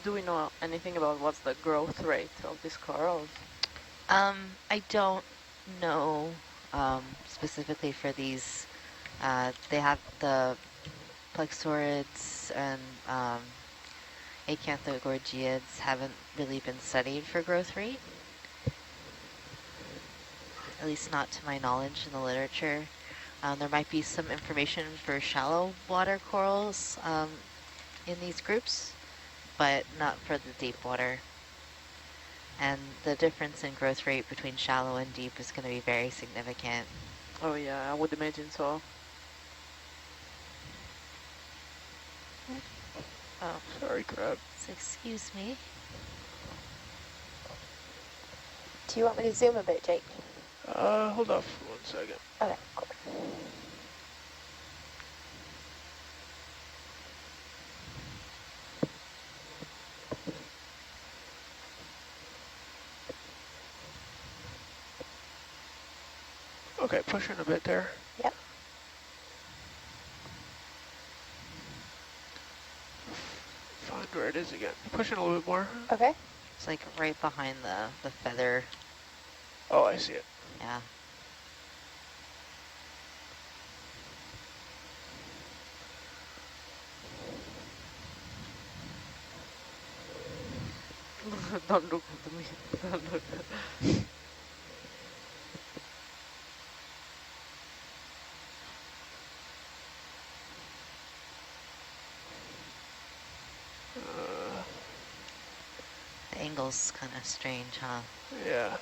Do we know anything about what's the growth rate of these corals? I don't know specifically for these. They have the plexaurids and acanthogorgiids haven't really been studied for growth rate, at least not to my knowledge in the literature. There might be some information for shallow water corals in these groups, but not for the deep water. And the difference in growth rate between shallow and deep is going to be very significant. Oh yeah, I would imagine so. Oh, sorry, crab. so excuse me. Do you want me to zoom a bit, Jake? Hold off for 1 second. Okay, cool. Okay, pushing a bit there. Yep. Find where it is again. Pushing a little bit more. Okay. It's like right behind the feather. Oh, I see it. Yeah. Don't look at me. Don't look at me. The angle's kind of strange, huh? Yeah.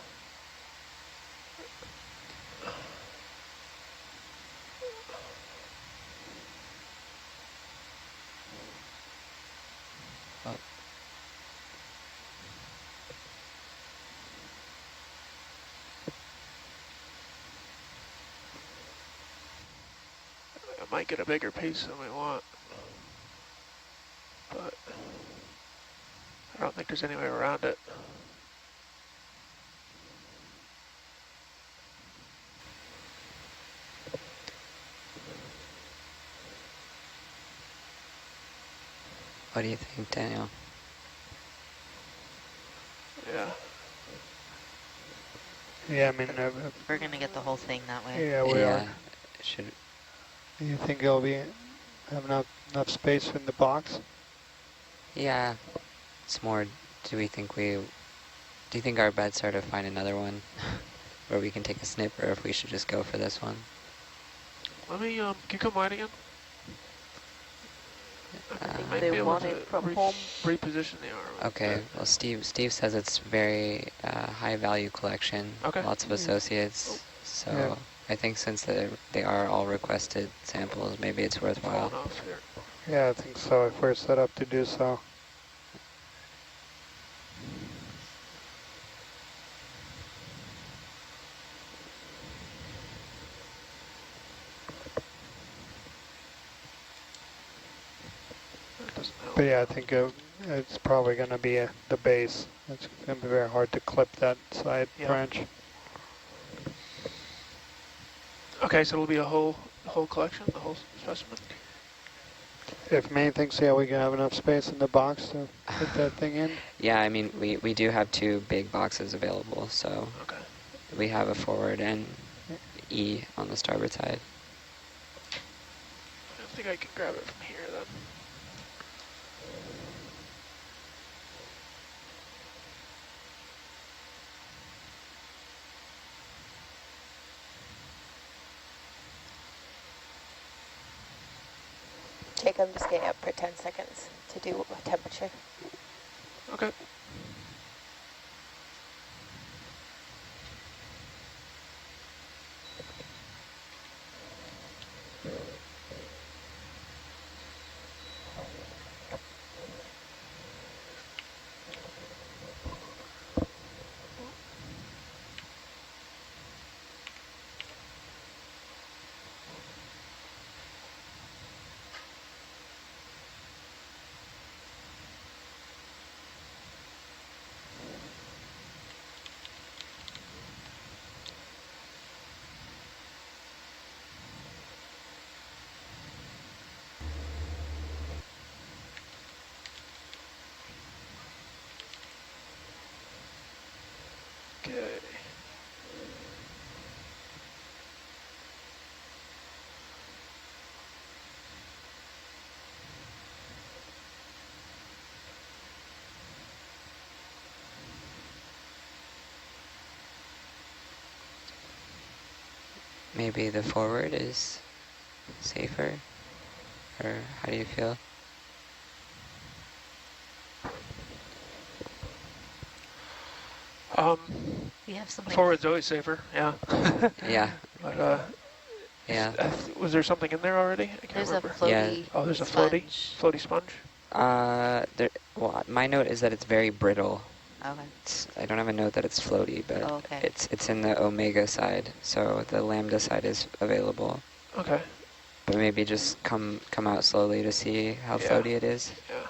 Oh. I might get a bigger piece than we want, but I don't think there's any way around it. What do you think, Daniel? Yeah. Yeah, I mean, We're going to get the whole thing that way. yeah, we are. Should. You think it'll be have enough space in the box? Yeah, it's more. Do you think our bets are to find another one where we can take a snip, or if we should just go for this one? Let me, can you come wide again? I think we might They be able want to it from home. reposition the arm. Okay, well Steve says it's very high value collection, Okay. lots of associates, so Yeah. I think since they are all requested samples, maybe it's worthwhile. Falling off here. Yeah, I think so, if we're set up to do so. That doesn't help. But yeah, I think it's probably going to be the base. It's going to be very hard to clip that side branch. Okay, so it'll be a whole collection, the whole specimen? If Maine thinks, yeah, we can have enough space in the box to put that thing in. Yeah, I mean, we do have 2 big boxes available, so Okay. we have a forward and E on the starboard side. I don't think I can grab it from here then. Jake, I'm just getting up for 10 seconds to do a temperature. Okay. Okay. Maybe the forward is safer, or how do you feel? We have something. Forward's always safer, yeah. Yeah, But, yeah. was there something in there already? I can't There's remember. a floaty Oh, there's a sponge. floaty sponge? Well, my note is that it's very brittle. Okay. I don't have a note that it's floaty, but Oh, okay. it's in the omega side, so the lambda side is available. Okay. But maybe just come out slowly to see how Yeah. floaty it is. Yeah.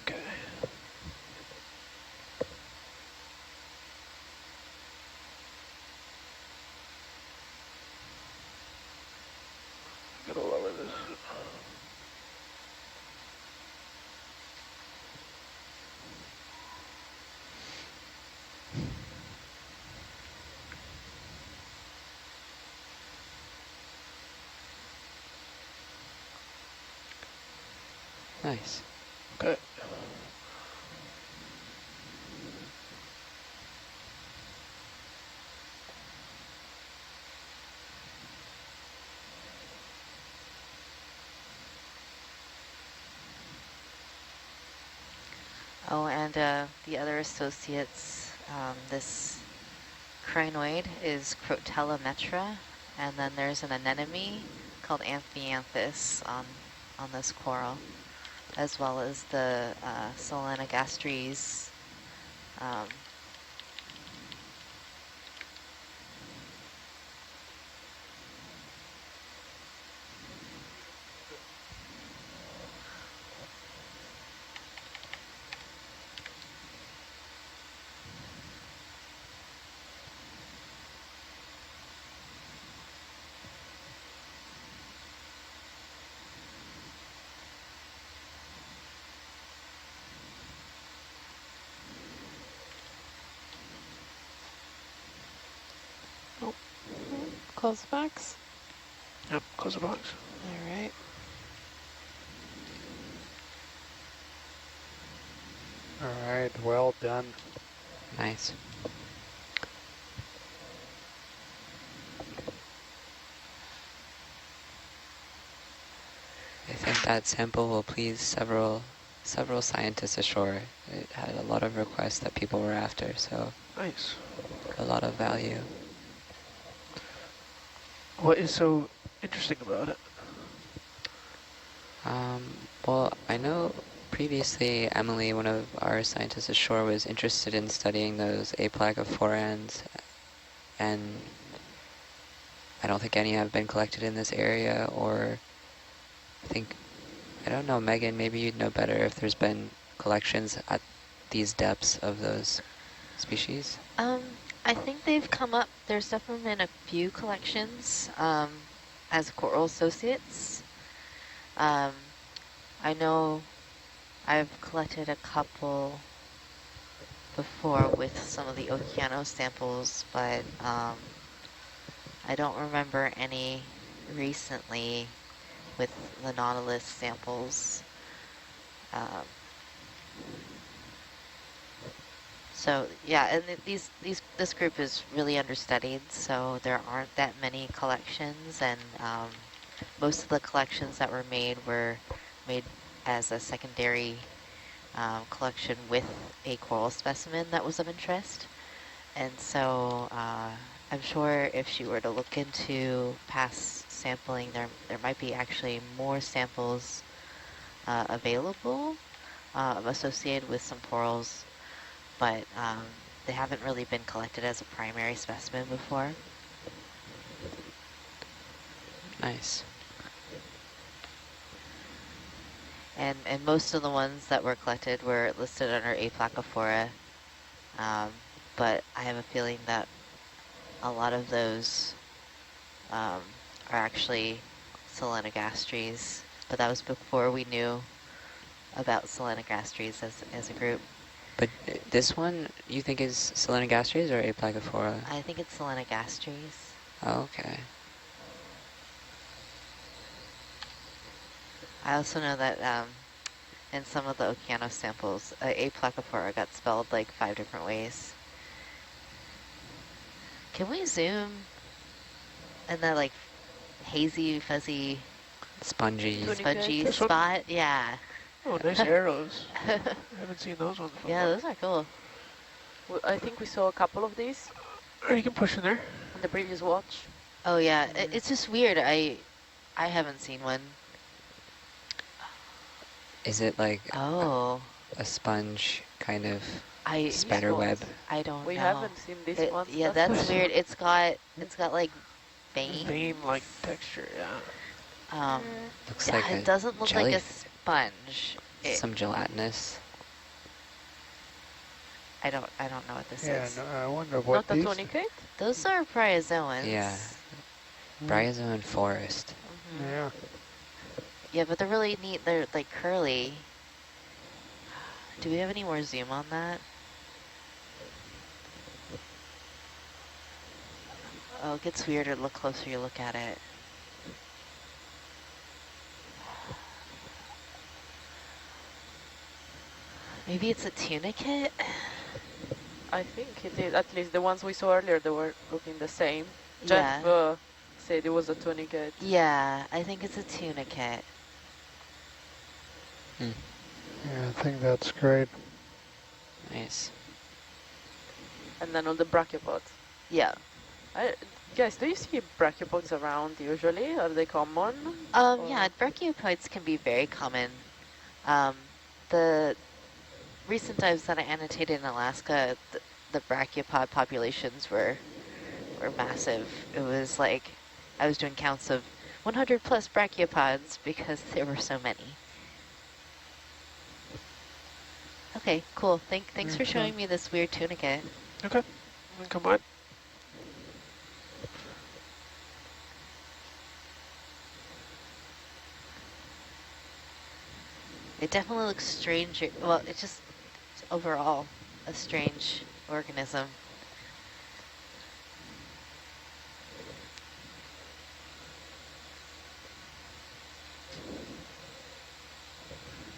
Okay. Gotta lower this. Nice. Okay. Oh, and the other associates, this crinoid is Crotella, and then there's an anemone called Amphianthus on this coral, as well as the Solenogastres. Close the box. Yep, close the box. All right. All right, well done. Nice. I think that sample will please several scientists ashore. It had a lot of requests that people were after, so Nice. a lot of value. What is so interesting about it? Well, I know previously Emily, one of our scientists ashore, was interested in studying those aplacophorans, and I don't think any have been collected in this area, or I don't know, Megan, maybe you'd know better if there's been collections at these depths of those species. I think they've come up. There's definitely been a few collections as coral associates. I know I've collected a couple before with some of the Okeanos samples, but I don't remember any recently with the Nautilus samples. So yeah, and this group is really understudied, so there aren't that many collections, and most of the collections that were made as a secondary collection with a coral specimen that was of interest. And so I'm sure if she were to look into past sampling, there might be actually more samples available associated with some corals, but they haven't really been collected as a primary specimen before. Nice. And most of the ones that were collected were listed under Aplacophora But I have a feeling that a lot of those are actually Solenogastres, but that was before we knew about Solenogastres as a group. But this one, you think is Solenogastres or Aplagophora? I think it's Solenogastres. Oh, okay. I also know that in some of the Okeanos samples, Aplagophora got spelled like 5 different ways. Can we zoom in that like hazy, fuzzy, Spongy. spongy This one? spot? Yeah. Oh, nice arrows. I haven't seen those ones before. Yeah, those are cool. I think we saw a couple of these Or you can push in there. on the previous watch. Oh yeah, it's just weird. I haven't seen one. Is it like Oh, a sponge kind of I spider web? I don't We know. haven't seen this one. Yeah, that's weird. It's got like veins. Vein-like texture, yeah. Looks Yeah, like it a doesn't look like jelly, a sponge. some gelatinous. I don't know what this Yeah, is. no, I wonder what Not a these... tunicate? Those are bryozoans. Yeah. Bryozoan forest. Mhm. Yeah. Yeah, but they're really neat. They're like curly. Do we have any more zoom on that? Oh, it gets weirder the closer you look at it. Maybe it's a tunicate? I think it is. At least the ones we saw earlier, they were looking the same. Jeff Yeah. said it was a tunicate. Yeah, I think it's a tunicate. Yeah, I think that's great. Nice. And then all the brachiopods. Yeah. Guys, do you see brachiopods around usually? Are they common? Yeah, brachiopods can be very common. The recent dives that I annotated in Alaska, the brachiopod populations were massive. It was like I was doing counts of 100 plus brachiopods because there were so many. Okay, cool. Thanks for showing me this weird tunicate. Okay, then come on. It definitely looks strange. Well, it's just overall a strange organism.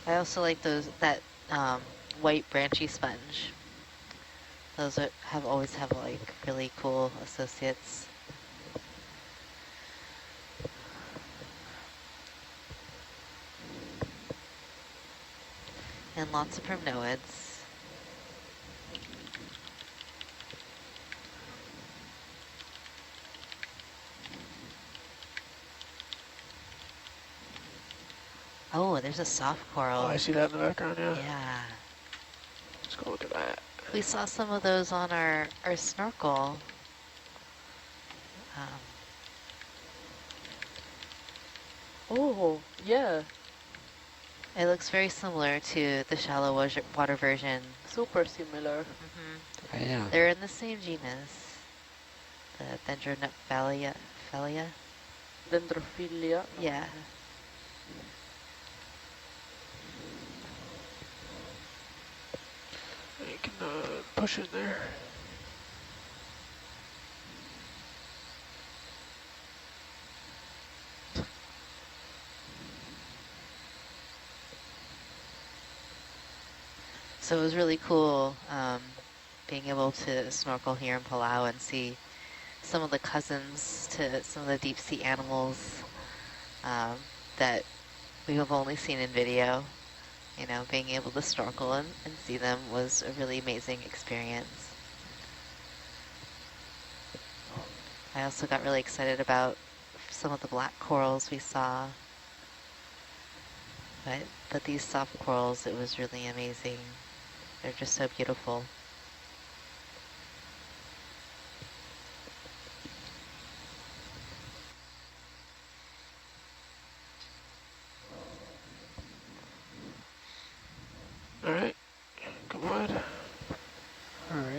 I also like that white branchy sponge. Those always have like really cool associates. And lots of primnoids. Oh, there's a soft coral. Oh, I see that in the background, yeah. Yeah. Let's go look at that. We saw some of those on our snorkel. Oh, yeah. It looks very similar to the shallow water version. Super similar. Oh, yeah. They're in the same genus, the Dendronephalia. Dendrophilia. Yeah. You can push in there. So it was really cool being able to snorkel here in Palau and see some of the cousins to some of the deep sea animals that we have only seen in video. You know, being able to snorkel and see them was a really amazing experience. I also got really excited about some of the black corals we saw. But these soft corals, it was really amazing. They're just so beautiful. All right, come on. All right.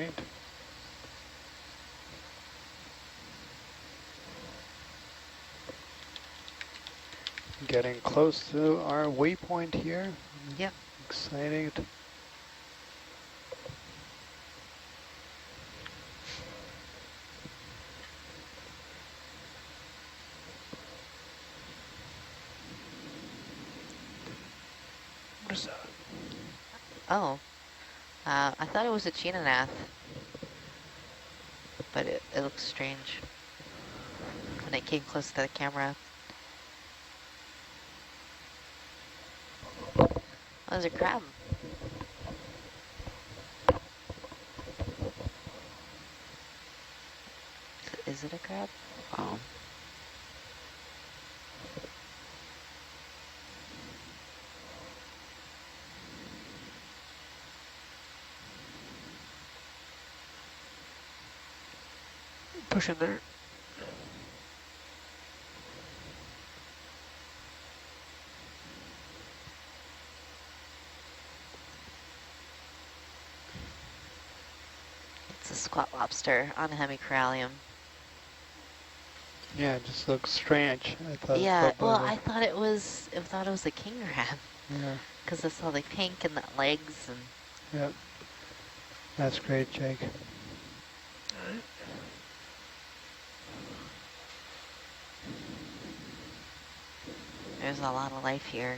getting close to our waypoint here. Yep. Excited. What is that? Oh, I thought it was a chenanath, but it looks strange when it came close to the camera. Oh, there's a crab. Is it a crab? Oh. Push in there. It's a squat lobster on a hemicorallium. Yeah, it just looks strange. I thought. Yeah, well, I thought it was a king crab Yeah, because I saw the pink and the legs and. yeah. That's great, Jake. There's a lot of life here.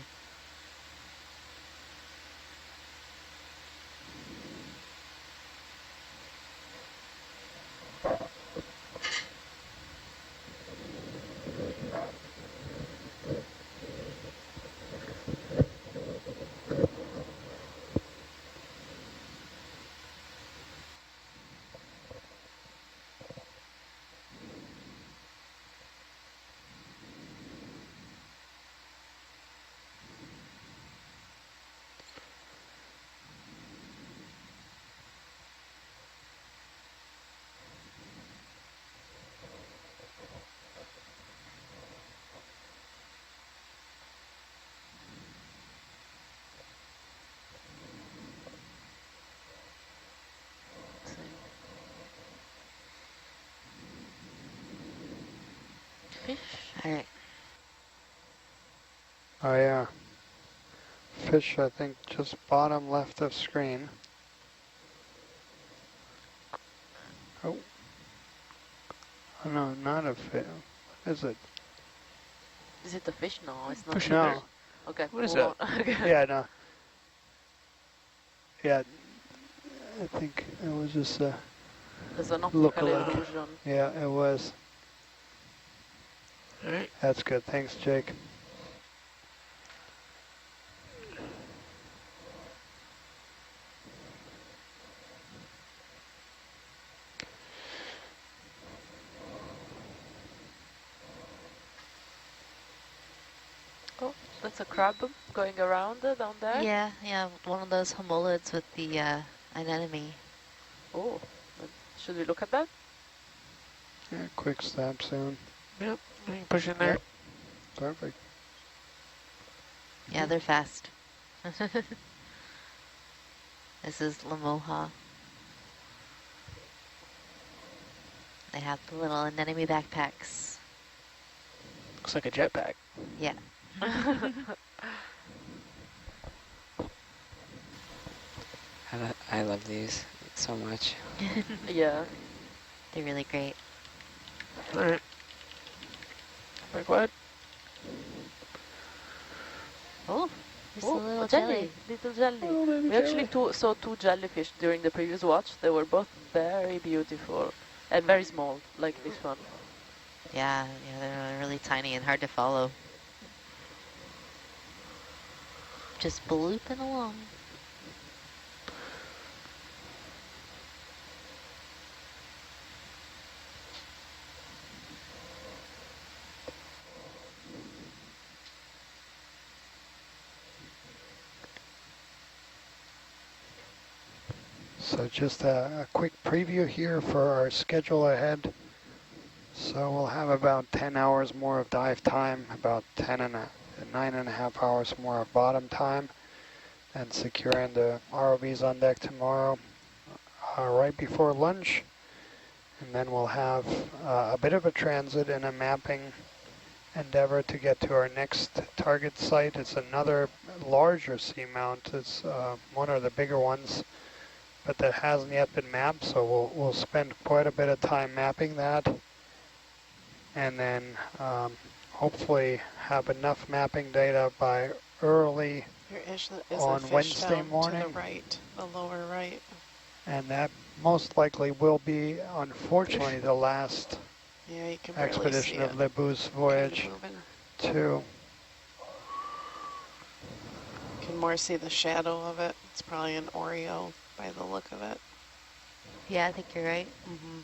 Fish. All right. Oh yeah. Fish, I think, just bottom left of screen. Oh. Oh no, not a fish. What is it? Is it a fish? No, it's not. Push a in No. there. fish. Okay, What is move that? on. Okay. Yeah, no. Yeah, I think it was just a There's an optical lookalike. illusion. Yeah, it was. All right. That's good. Thanks, Jake. Oh, that's a crab going around down there. Yeah, yeah, one of those homolids with the anemone. Oh, should we look at that? Yeah, quick stab soon. Yep. You can push in there. Yep. Perfect. Yeah, they're fast. This is Lamoha. They have the little anemone backpacks. Looks like a jetpack. Yeah. I love these so much. Yeah. They're really great. All right. Back wide. Oh, there's a little a jelly. little jelly. Oh, baby We actually jelly. saw two jellyfish during the previous watch. They were both very beautiful and very small, like this one. Yeah, yeah, they're really tiny and hard to follow. Just blooping along. So just a quick preview here for our schedule ahead. So we'll have about 10 hours more of dive time, about 9.5 hours more of bottom time, and securing the ROVs on deck tomorrow right before lunch. And then we'll have a bit of a transit and a mapping endeavor to get to our next target site. It's another larger seamount. It's one of the bigger ones, but that hasn't yet been mapped, so we'll spend quite a bit of time mapping that, and then hopefully have enough mapping data by early There is on a fish Wednesday down morning. to the right, the lower right. And that most likely will be, unfortunately, the last Yeah, you can barely see expedition it. of Lebu's Kind voyage of moving. to. You can more see the shadow of it. It's probably an Oreo by the look of it. Yeah, I think you're right. Mm-hmm.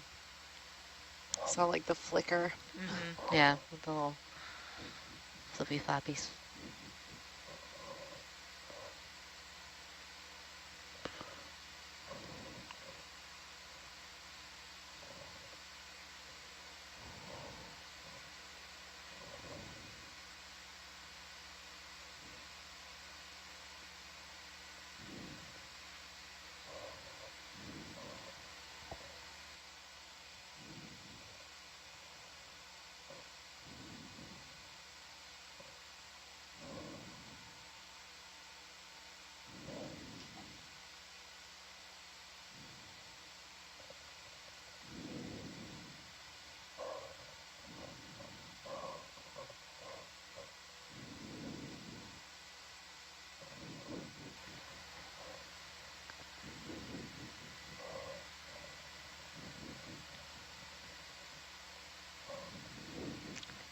Saw like the flicker. Mm-hmm. Yeah, with the little flippy flappies.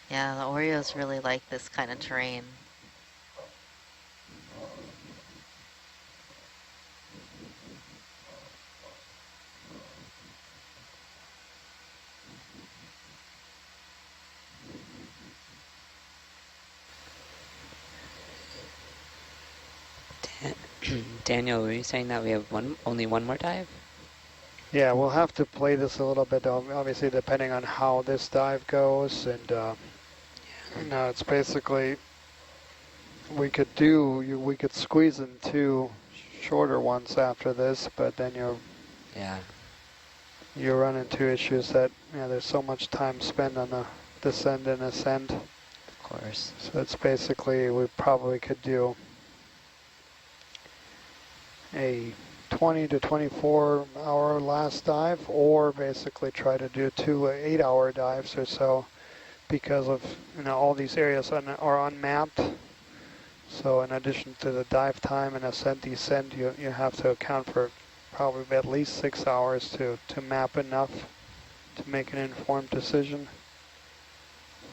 Yeah, the Oreos really like this kind of terrain. Daniel, were you saying that we have only one more dive? Yeah, we'll have to play this a little bit, obviously, depending on how this dive goes. And it's basically, we could squeeze in 2 shorter ones after this, but then you run into issues that, there's so much time spent on the descend and ascend. Of course. So it's basically, we probably could do a 20 to 24 hour last dive, or basically try to do 2 8-hour dives or so, because of all these areas are unmapped. So in addition to the dive time and ascent descent, you have to account for probably at least 6 hours to map enough to make an informed decision.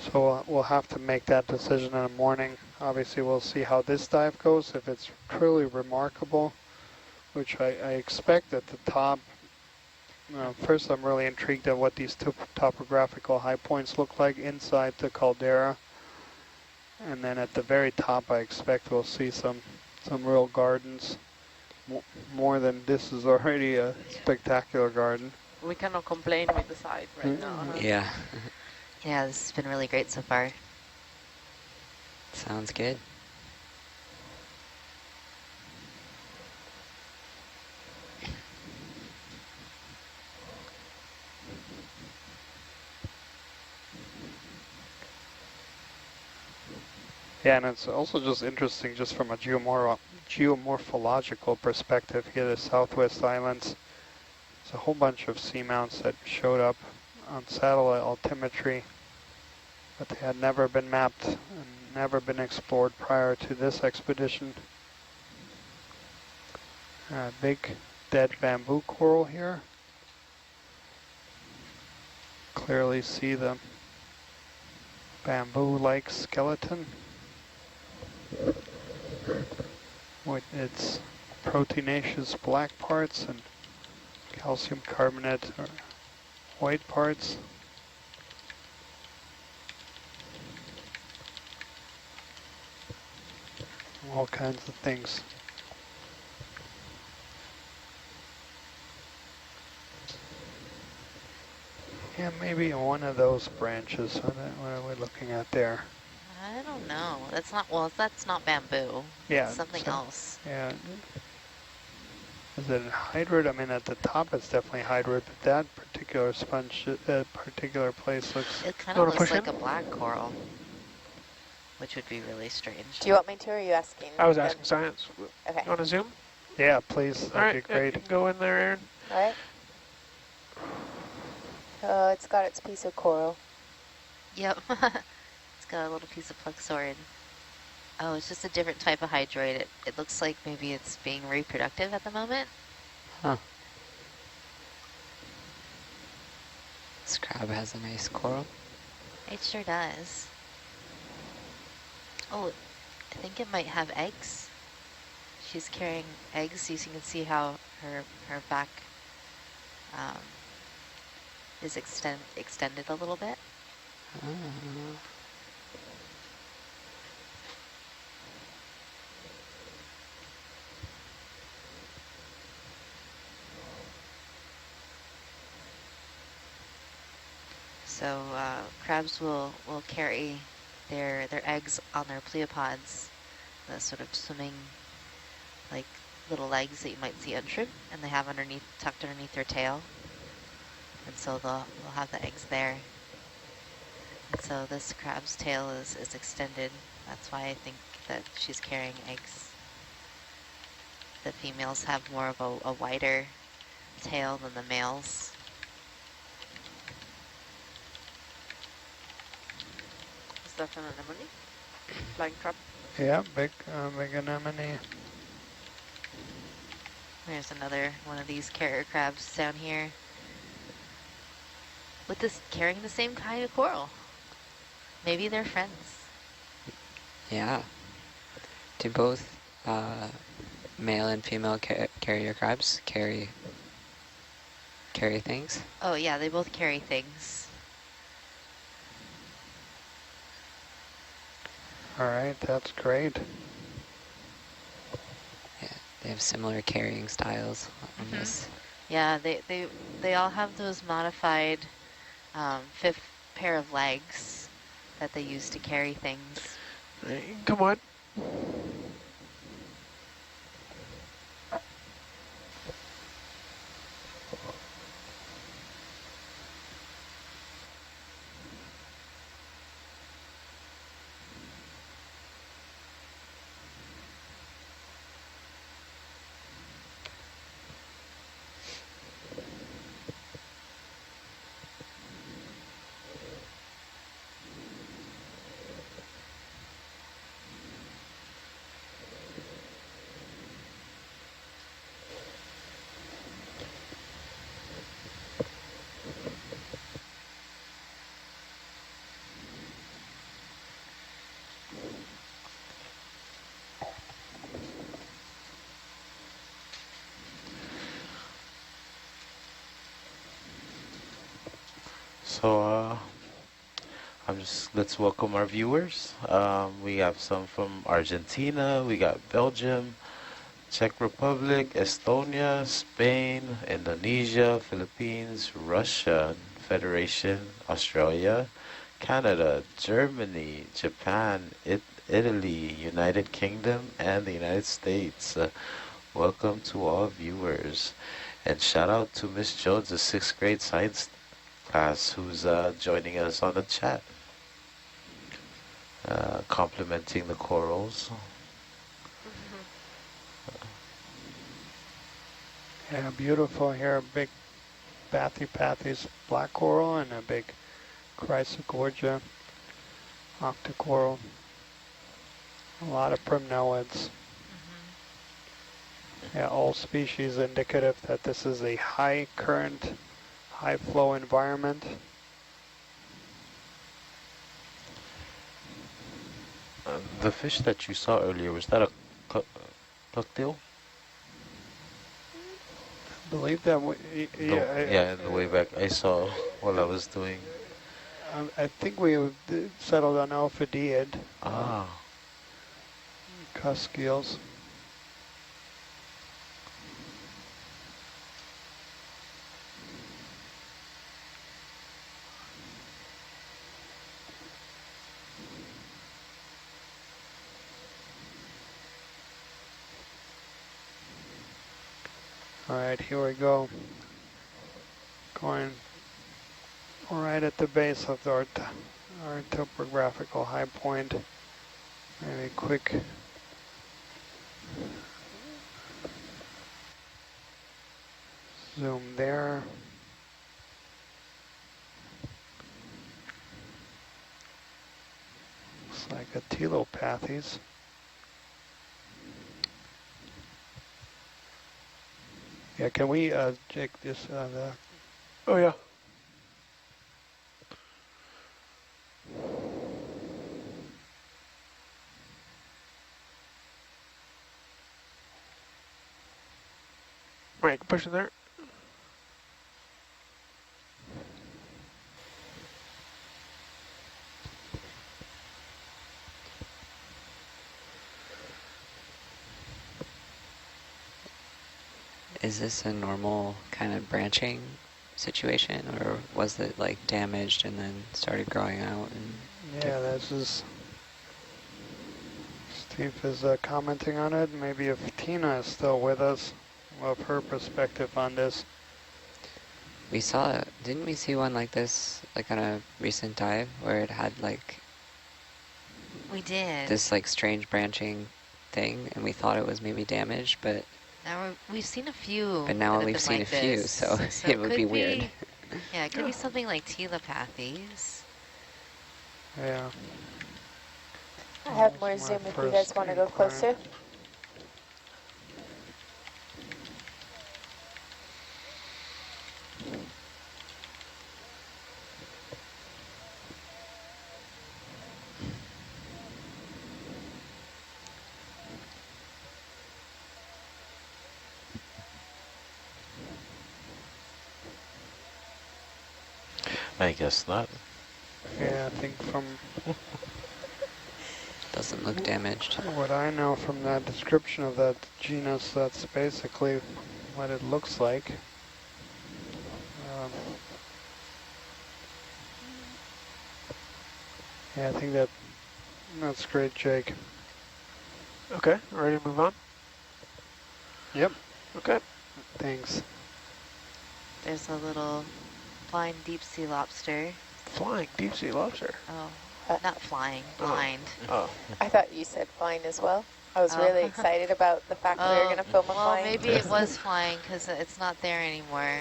So we'll have to make that decision in the morning. Obviously we'll see how this dive goes. If it's truly remarkable, which I expect at the top. First, I'm really intrigued at what these topographical high points look like inside the caldera. And then at the very top, I expect we'll see some real gardens. More than this is already a spectacular garden. We cannot complain with the site right now. Huh? Yeah. Yeah, this has been really great so far. Sounds good. Yeah, and it's also just interesting just from a geomorphological perspective here, the Southwest Islands. There's a whole bunch of seamounts that showed up on satellite altimetry, but they had never been mapped and never been explored prior to this expedition. Big dead bamboo coral here. Clearly see the bamboo-like skeleton with its proteinaceous black parts and calcium carbonate or white parts. All kinds of things. Yeah, maybe one of those branches. What are we looking at there? I don't know. That's not bamboo. Yeah. It's something else. Yeah. Is it a hydrid? I mean, at the top it's definitely hydrid, but that particular sponge, that particular place looks... It kind of looks like a black coral. which would be really strange. Do you want me to, or are you asking? I was them? asking science. Okay. You want to zoom? Yeah, please. All That'd right, be yeah, great. you can go in there, Aaron. All right. It's got its piece of coral. Yep. It's got a little piece of plexaurid. Oh, it's just a different type of hydroid. It looks like maybe it's being reproductive at the moment. Huh. This crab has a nice coral. It sure does. Oh, I think it might have eggs. She's carrying eggs, so you can see how her back is extended a little bit. Ah. So crabs will carry their eggs on their pleopods, the sort of swimming like little legs that you might see on shrimp, and they have tucked underneath their tail. And so they'll have the eggs there. And so this crab's tail is extended. That's why I think that she's carrying eggs. The females have more of a wider tail than the males. Is that an anemone? Flying crab? Yeah, big anemone. There's another one of these carrier crabs down here with this carrying the same kind of coral. Maybe they're friends. Yeah. Do both male and female carrier crabs carry things? Oh yeah, they both carry things. All right, that's great. Yeah, they have similar carrying styles on this. Yeah, they all have those modified fifth pair of legs that they use to carry things. Come on. So let's welcome our viewers. We have some from Argentina, we got Belgium, Czech Republic, Estonia, Spain, Indonesia, Philippines, Russia, Federation, Australia, Canada, Germany, Japan, Italy, United Kingdom, and the United States. Welcome to all viewers. And shout out to Miss Jones, the 6th grade science class, who's joining us on the chat, complimenting the corals. Yeah, beautiful here. A big Bathypathes black coral and a big Chrysogorgia octocoral. A lot of primnoids. Yeah, all species indicative that this is a high current, high flow environment. The fish that you saw earlier, was that a cocktail? I believe that, Yeah, in the way back I saw while I was doing. I think we settled on alphidiid. Cuscales. All right, here we go. Going right at the base of our topographical high point. Maybe quick zoom there. Looks like a telopathes. Yeah, can we, Jake, this, Oh yeah. Right, pushing there. Is this a normal kind of branching situation, or was it like damaged and then started growing out? And yeah, this is, Steve is commenting on it. Maybe if Tina is still with us, we'll have her perspective on this. we saw, didn't we see one like this, like on a recent dive, where it had like We did. this like strange branching thing, and we thought it was maybe damaged, but Now we've seen a few. but now that have we've been seen like a few, this. so So it would be weird. Yeah, it could be something like telepathies. Yeah. I have That more was my zoom if you guys first want to go incline. closer. I guess not. Yeah, I think from Doesn't look damaged. what I know from that description of that genus, that's basically what it looks like. Yeah, I think that's great, Jake. Okay, ready to move on? Yep. Okay. Thanks. There's a little flying deep sea lobster. Flying deep sea lobster. Oh, Uh, not flying, Oh. blind. Oh. I thought you said flying as well. I was Oh. really excited about the fact that we were going to film a well, flying. maybe it was flying because it's not there anymore.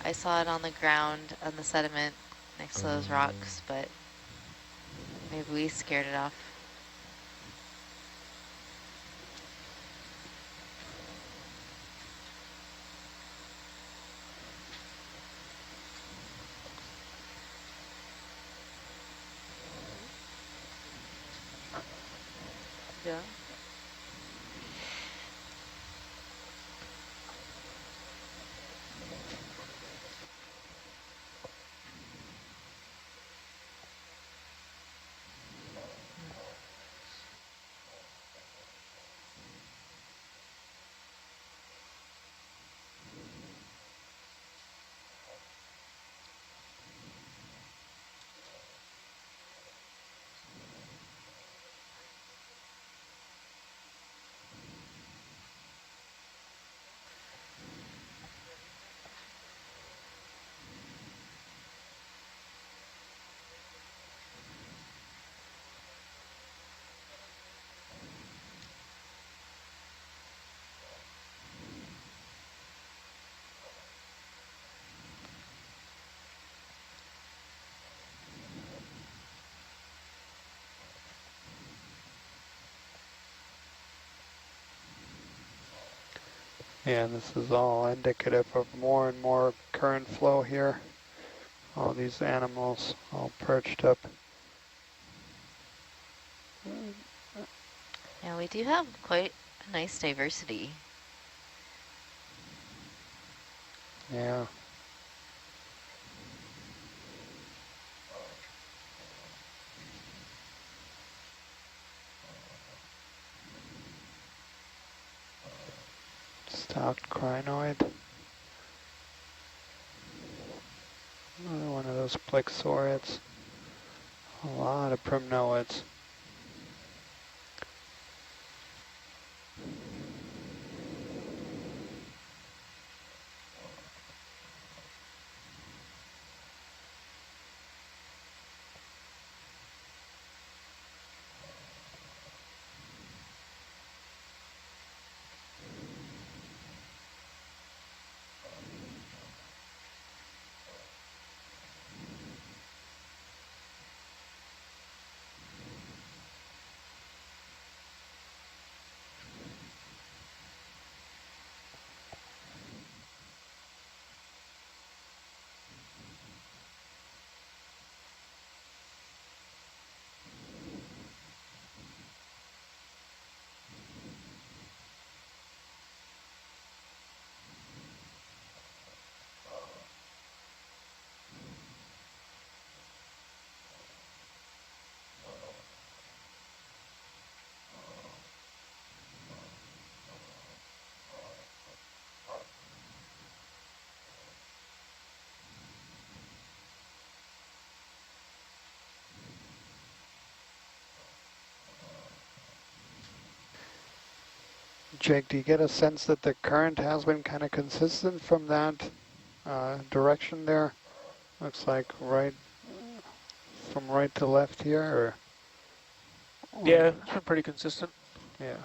I saw it on the ground on the sediment next to those rocks, but maybe we scared it off. Yeah. Yeah, this is all indicative of more and more current flow here. All these animals all perched up. Yeah, we do have quite a nice diversity. Yeah. Stout crinoid. Another one of those plexaurids. A lot of primnoids. Jake, do you get a sense that the current has been kind of consistent from that direction there? Looks like from right to left here, or? Yeah, it's been pretty consistent. Yeah.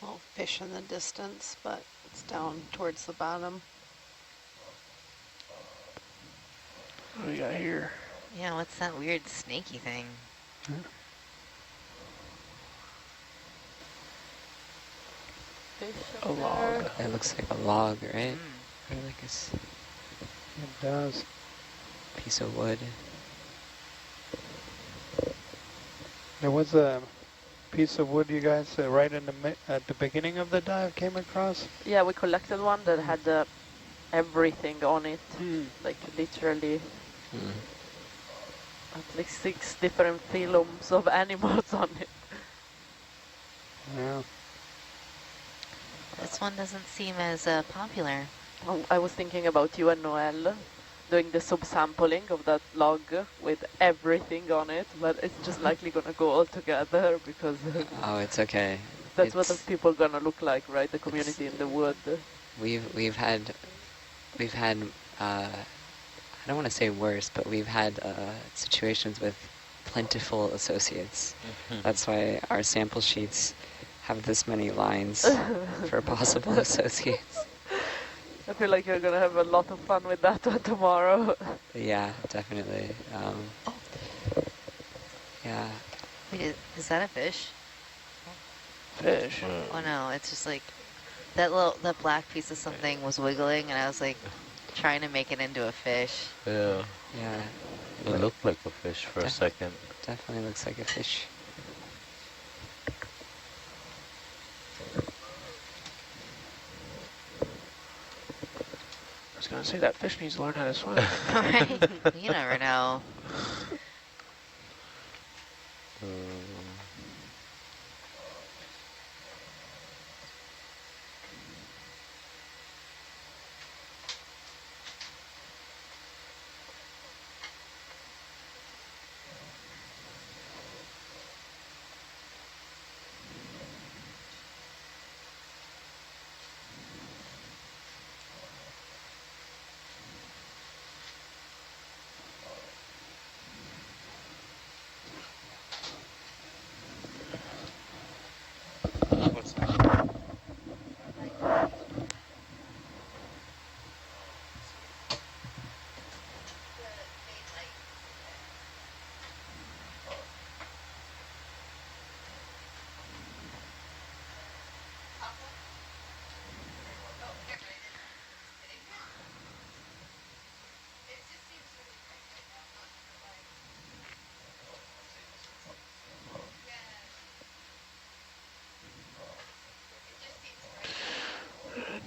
Little fish in the distance, but it's down towards the bottom. What do we got here? Yeah, what's that weird snaky thing? Fish A up log. there. It looks like a log, right? Mm. Or like a It does. piece of wood. There was a piece of wood you guys right in at the beginning of the dive came across. Yeah, we collected one that had everything on it, like literally Mm. at least 6 different phylums of animals on it. Yeah. This one doesn't seem as popular. Oh, I was thinking about you and Noel doing the subsampling of that log with everything on it, but it's just likely gonna go all together because Oh, it's okay. that's what the It's- people gonna look like, right? The community in the wood. We've had I don't want to say worse, but we've had situations with plentiful associates. That's why our sample sheets have this many lines for possible associates. I feel like you're gonna have a lot of fun with that one tomorrow. Yeah, definitely. Yeah. Wait, is that a fish? Fish. Oh no, it's just like that black piece of something was wiggling, and I was like trying to make it into a fish. Yeah, Yeah. it looked like a fish for a second. Definitely looks like a fish. I was gonna say that fish needs to learn how to swim. Right? You never know.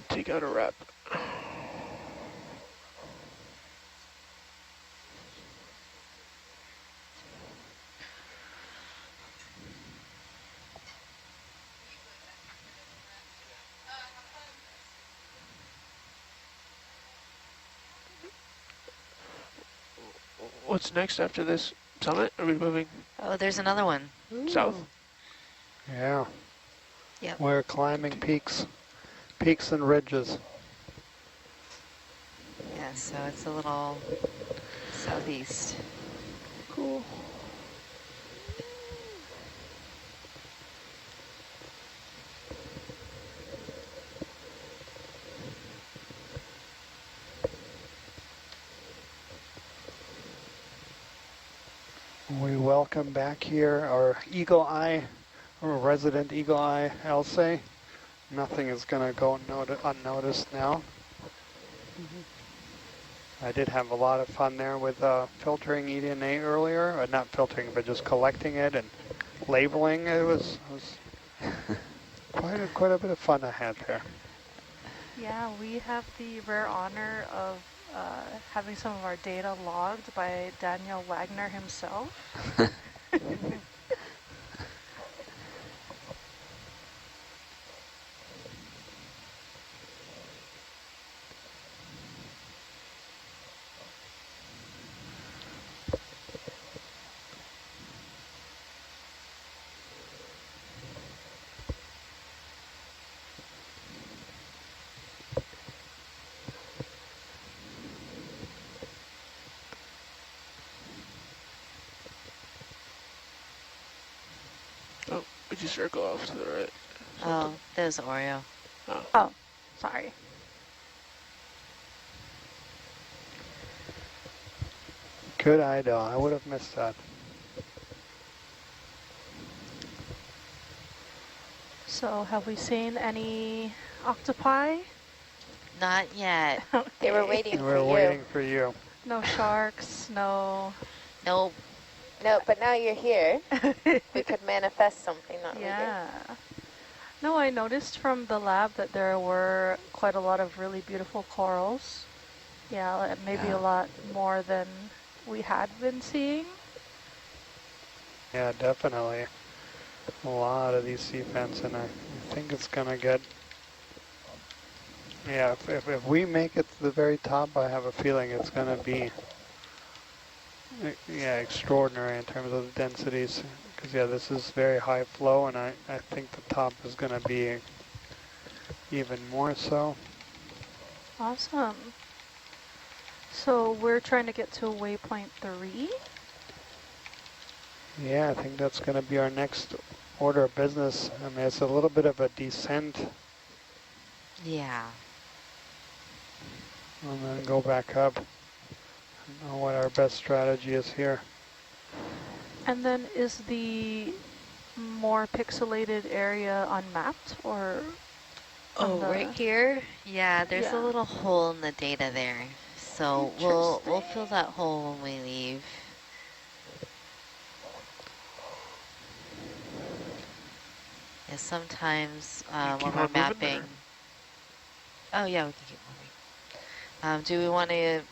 Take out a wrap. What's next after this summit? Are we moving Oh, there's another one. south? Yeah. Yep. We're climbing peaks and ridges. Yeah, so it's a little southeast. Cool. We welcome back here our eagle eye, our resident eagle eye, Elsie. Nothing is going to go unnoticed now. I did have a lot of fun there with filtering EDNA earlier. Not filtering, but just collecting it and labeling. It was quite a bit of fun I had there. Yeah, we have the rare honor of having some of our data logged by Daniel Wagner himself. Would you circle off to the right? Oh, there's Oreo. Oh. Oh, sorry. Good eye though. I would have missed that. So have we seen any octopi? Not yet. They were Okay. waiting We're for waiting you. for you. No sharks, no... Nope. No, but now you're here. We could manifest something, not we did. Yeah. No, I noticed from the lab that there were quite a lot of really beautiful corals. Yeah, maybe Yeah. a lot more than we had been seeing. Yeah, definitely. A lot of these sea vents, and I think it's gonna get. Yeah, if we make it to the very top, I have a feeling it's gonna be. Yeah, extraordinary in terms of the densities. Because yeah, this is very high flow, and I think the top is gonna be even more so. Awesome. So we're trying to get to waypoint 3. Yeah, I think that's going to be our next order of business. I mean, it's a little bit of a descent Yeah. and then go back up. I don't know what our best strategy is here. And then is the more pixelated area unmapped or? Oh, right here? Yeah, there's Yeah. a little hole in the data there. So we'll fill that hole when we leave. Yeah, sometimes when keep we're on moving, mapping. Oh yeah, we can keep moving. Do we want to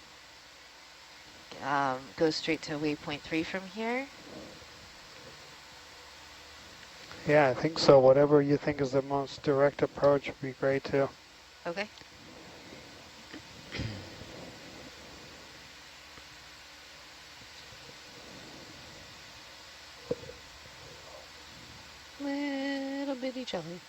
go straight to waypoint 3 from here? Yeah, I think so. Whatever you think is the most direct approach would be great too. Okay. Little bitty jelly.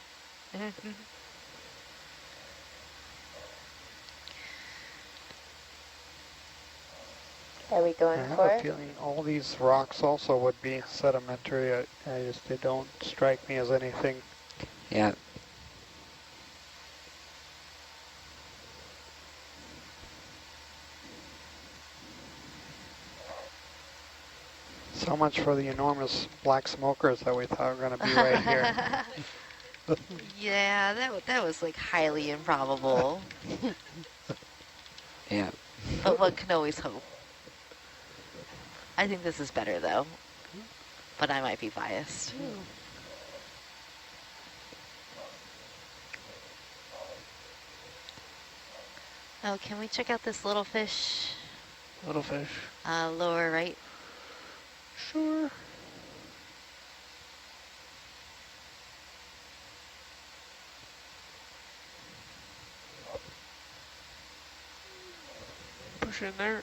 Are we going I have for a it? feeling all these rocks also would be sedimentary. I just, they don't strike me as anything. Yeah. So much for the enormous black smokers that we thought were going to be right here. Yeah, that was like highly improbable. Yeah. But one can always hope. I think this is better though, but I might be biased. Oh, can we check out this little fish? Little fish. Lower right. Sure. Push in there.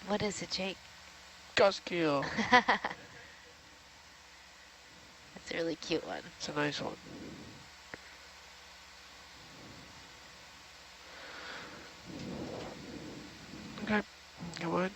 What is it, Jake? Guskill. That's a really cute one. It's a nice one. Okay, come on.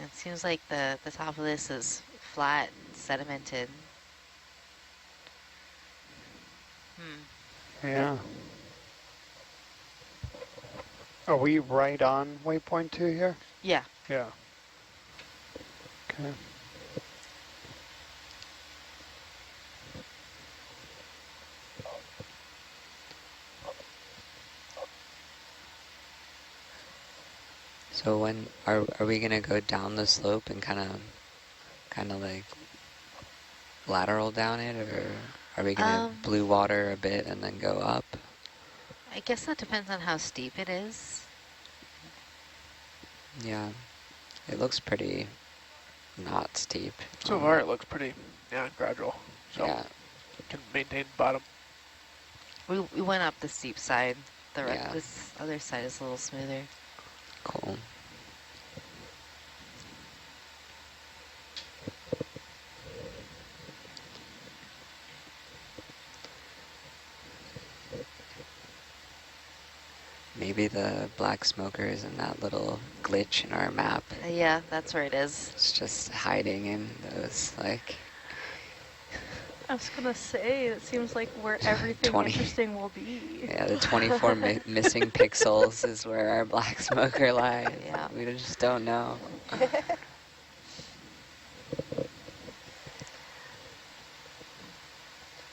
It seems like the top of this is flat, sedimented. Yeah. Are we right on waypoint 2 here? Yeah. Yeah. Okay. So when are we gonna go down the slope and kind of like lateral down it, or are we gonna blue water a bit and then go up? I guess that depends on how steep it is. Yeah, it looks pretty not steep. So far it looks pretty, gradual. So Yeah, can maintain bottom. We went up the steep side. Yeah. This other side is a little smoother. cool. Maybe the black smoker is in that little glitch in our map. Yeah, that's where it is. It's just hiding in those, like, I was gonna say, it seems like where everything 20. interesting will be. yeah, the 24 missing pixels is where our black smoker lies. Yeah. We just don't know.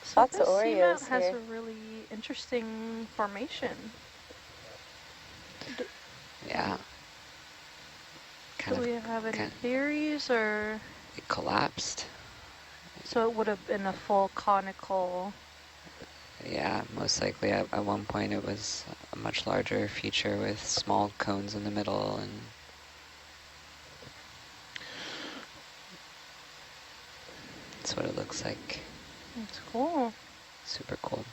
So Lots this of seamount Oreos has here. a really interesting formation. Yeah. Do we have any kind- theories, or It collapsed. so it would have been a full conical? Yeah, most likely at one point it was a much larger feature with small cones in the middle, and that's what it looks like. It's cool. Super cool.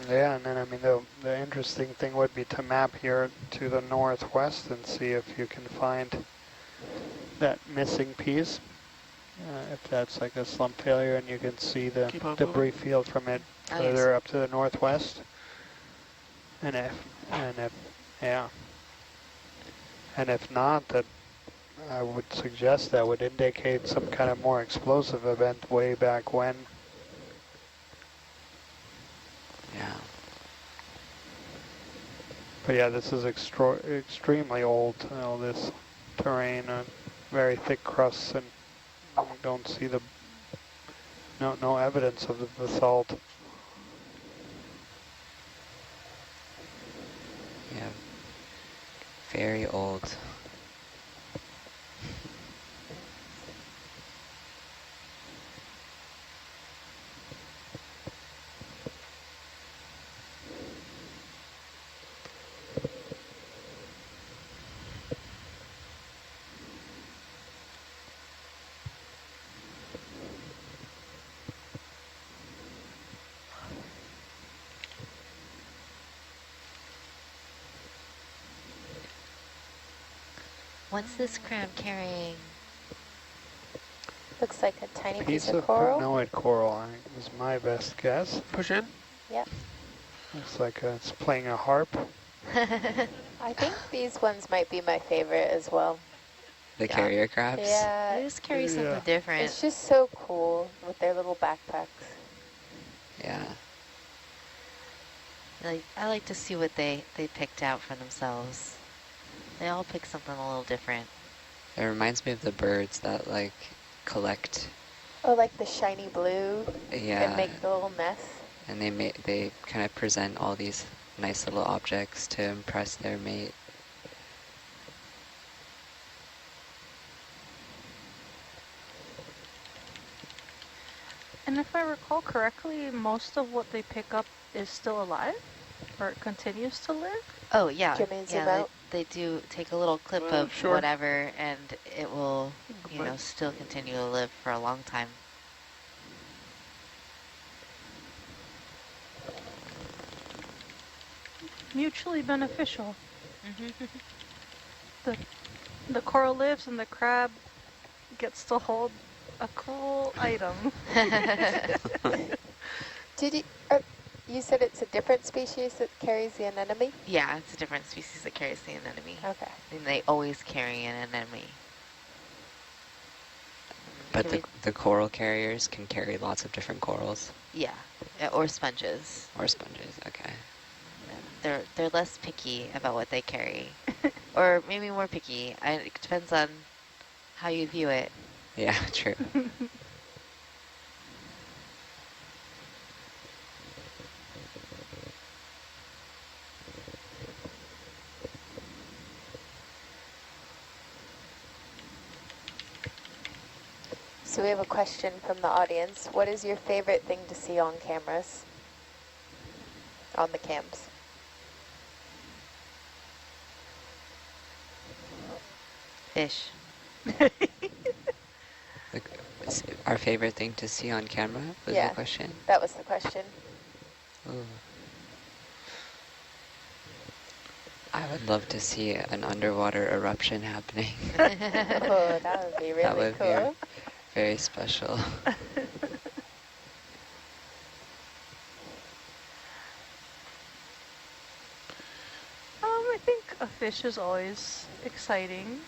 Yeah, and then I mean the interesting thing would be to map here to the northwest and see if you can find that missing piece. If that's like a slump failure, and you can see the Keep on debris moving. field from it Oh, further yes. up to the northwest. And if yeah. And if not, that I would suggest that would indicate some kind of more explosive event way back when. Yeah. But yeah, this is extremely old, all this terrain, very thick crusts, and you don't see no evidence of the basalt. Yeah. Very old. What's this crab carrying? Looks like a tiny piece Piece of of coral. crinoid coral, I think, is my best guess. Push in. Yep. Looks like it's playing a harp. I think these ones might be my favorite as well. The Yeah. carrier crabs? Yeah, They just carry something Yeah. different. it's just so cool with their little backpacks. Yeah. I like to see what they picked out for themselves. They all pick something a little different. It reminds me of the birds that, like, collect. Oh, like the shiny blue Yeah. and make the little nest. And they kind of present all these nice little objects to impress their mate. And if I recall correctly, most of what they pick up is still alive, or it continues to live. Oh yeah, Do you want me to zoom yeah. out? They do take a little clip of Sure. whatever, and it will, you Right. know, still continue to live for a long time. Mutually beneficial. The coral lives and the crab gets to hold a cool item. Did you said it's a different species that carries the anemone? Yeah, it's a different species that carries the anemone. Okay. And they always carry an anemone. But Can the coral carriers can carry lots of different corals Yeah, or sponges. or sponges. Okay. They're less picky about what they carry, or maybe more picky. It depends on how you view it. Yeah, true. So we have a question from the audience. What is your favorite thing to see on cameras? On the cams? Fish. Our favorite thing to see on camera was Yeah. the question. That was the question. Ooh. I would love to see an underwater eruption happening. Oh, that would be really That would cool. be very special. I think a fish is always exciting.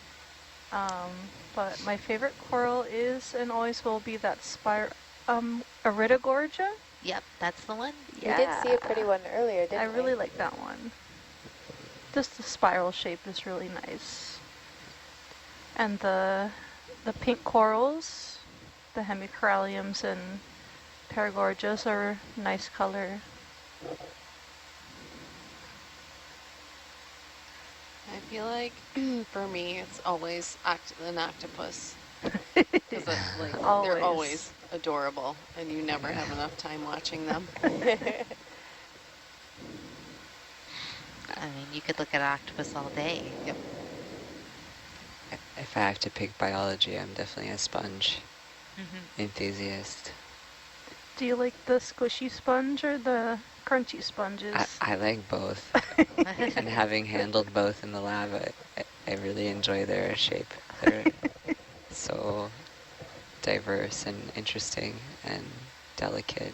But my favorite coral is and always will be that Iridogorgia. Yep, that's the one. We did see a pretty one earlier, didn't we? I really like that one. Just the spiral shape is really nice. And the pink corals, the hemicoralliums and paragorgias are nice color. I feel like for me, it's always an octopus. Because like, they're always adorable, and you never have enough time watching them. I mean, you could look at octopus all day. Yep. If I have to pick biology, I'm definitely a sponge enthusiast. Do you like the squishy sponge or the crunchy sponges? I like both. And having handled both in the lab, I really enjoy their shape. They're so diverse and interesting and delicate.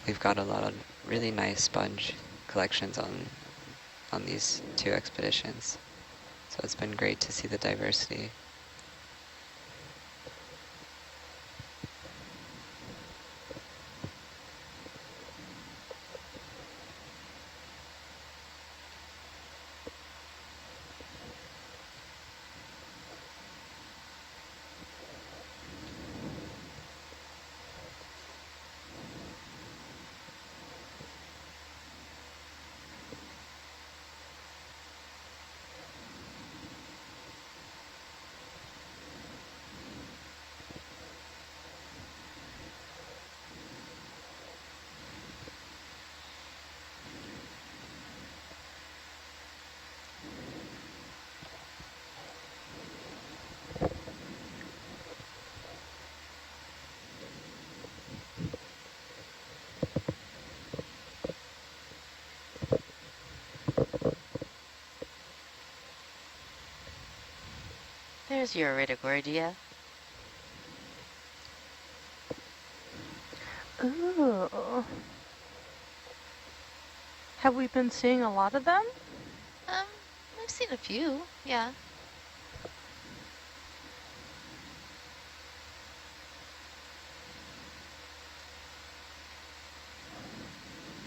We've got a lot of really nice sponge collections on these 2 expeditions. So it's been great to see the diversity. There's your Iridogorgia. Ooh. Have we been seeing a lot of them? I've seen a few, yeah.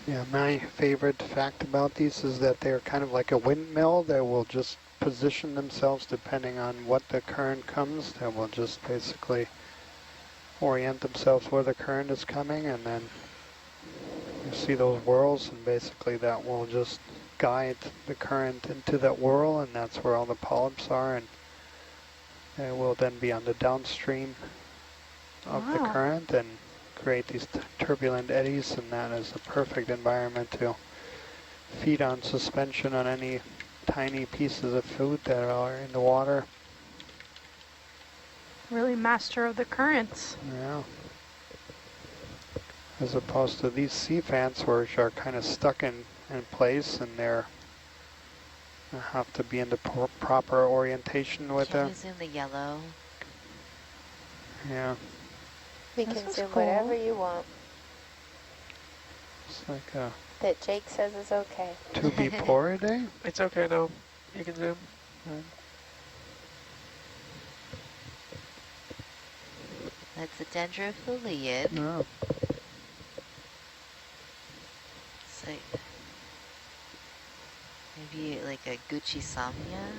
Yeah, my favorite fact about these is that they're kind of like a windmill. They will just position themselves depending on what the current comes. They will just basically orient themselves where the current is coming, and then you see those whirls, and basically that will just guide the current into that whirl, and that's where all the polyps are, and they will then be on the downstream of the current and create these turbulent eddies, and that is a perfect environment to feed on suspension on any tiny pieces of food that are in the water. Really master of the currents. Yeah. As opposed to these sea fans, which are kind of stuck in place, and they have to be in the proper orientation with Can them. you zoom the yellow? Yeah. We This can is zoom cool. whatever you want It's like a that Jake says is okay. Tubiporidae. It's okay, no. You can zoom. That's a dendrophiliid. No. It's like maybe like a Gucci-samia.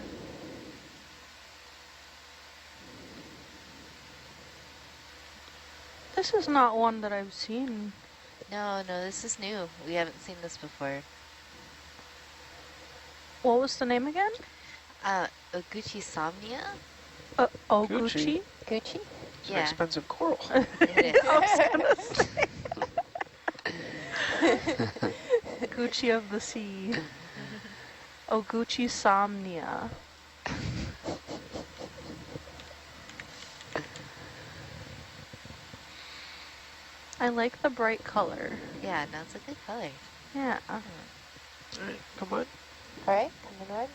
This is not one that I've seen. No, this is new. We haven't seen this before. What was the name again? Oguchi somnia? Oh, Gucci? Gucci? Gucci? It's an Yeah, expensive coral. it is. I was gonna say. Gucci of the sea. Oh, Gucci somnia. I like the bright color. Yeah, no, it's a good color. Yeah. Alright, come on. All right, coming on.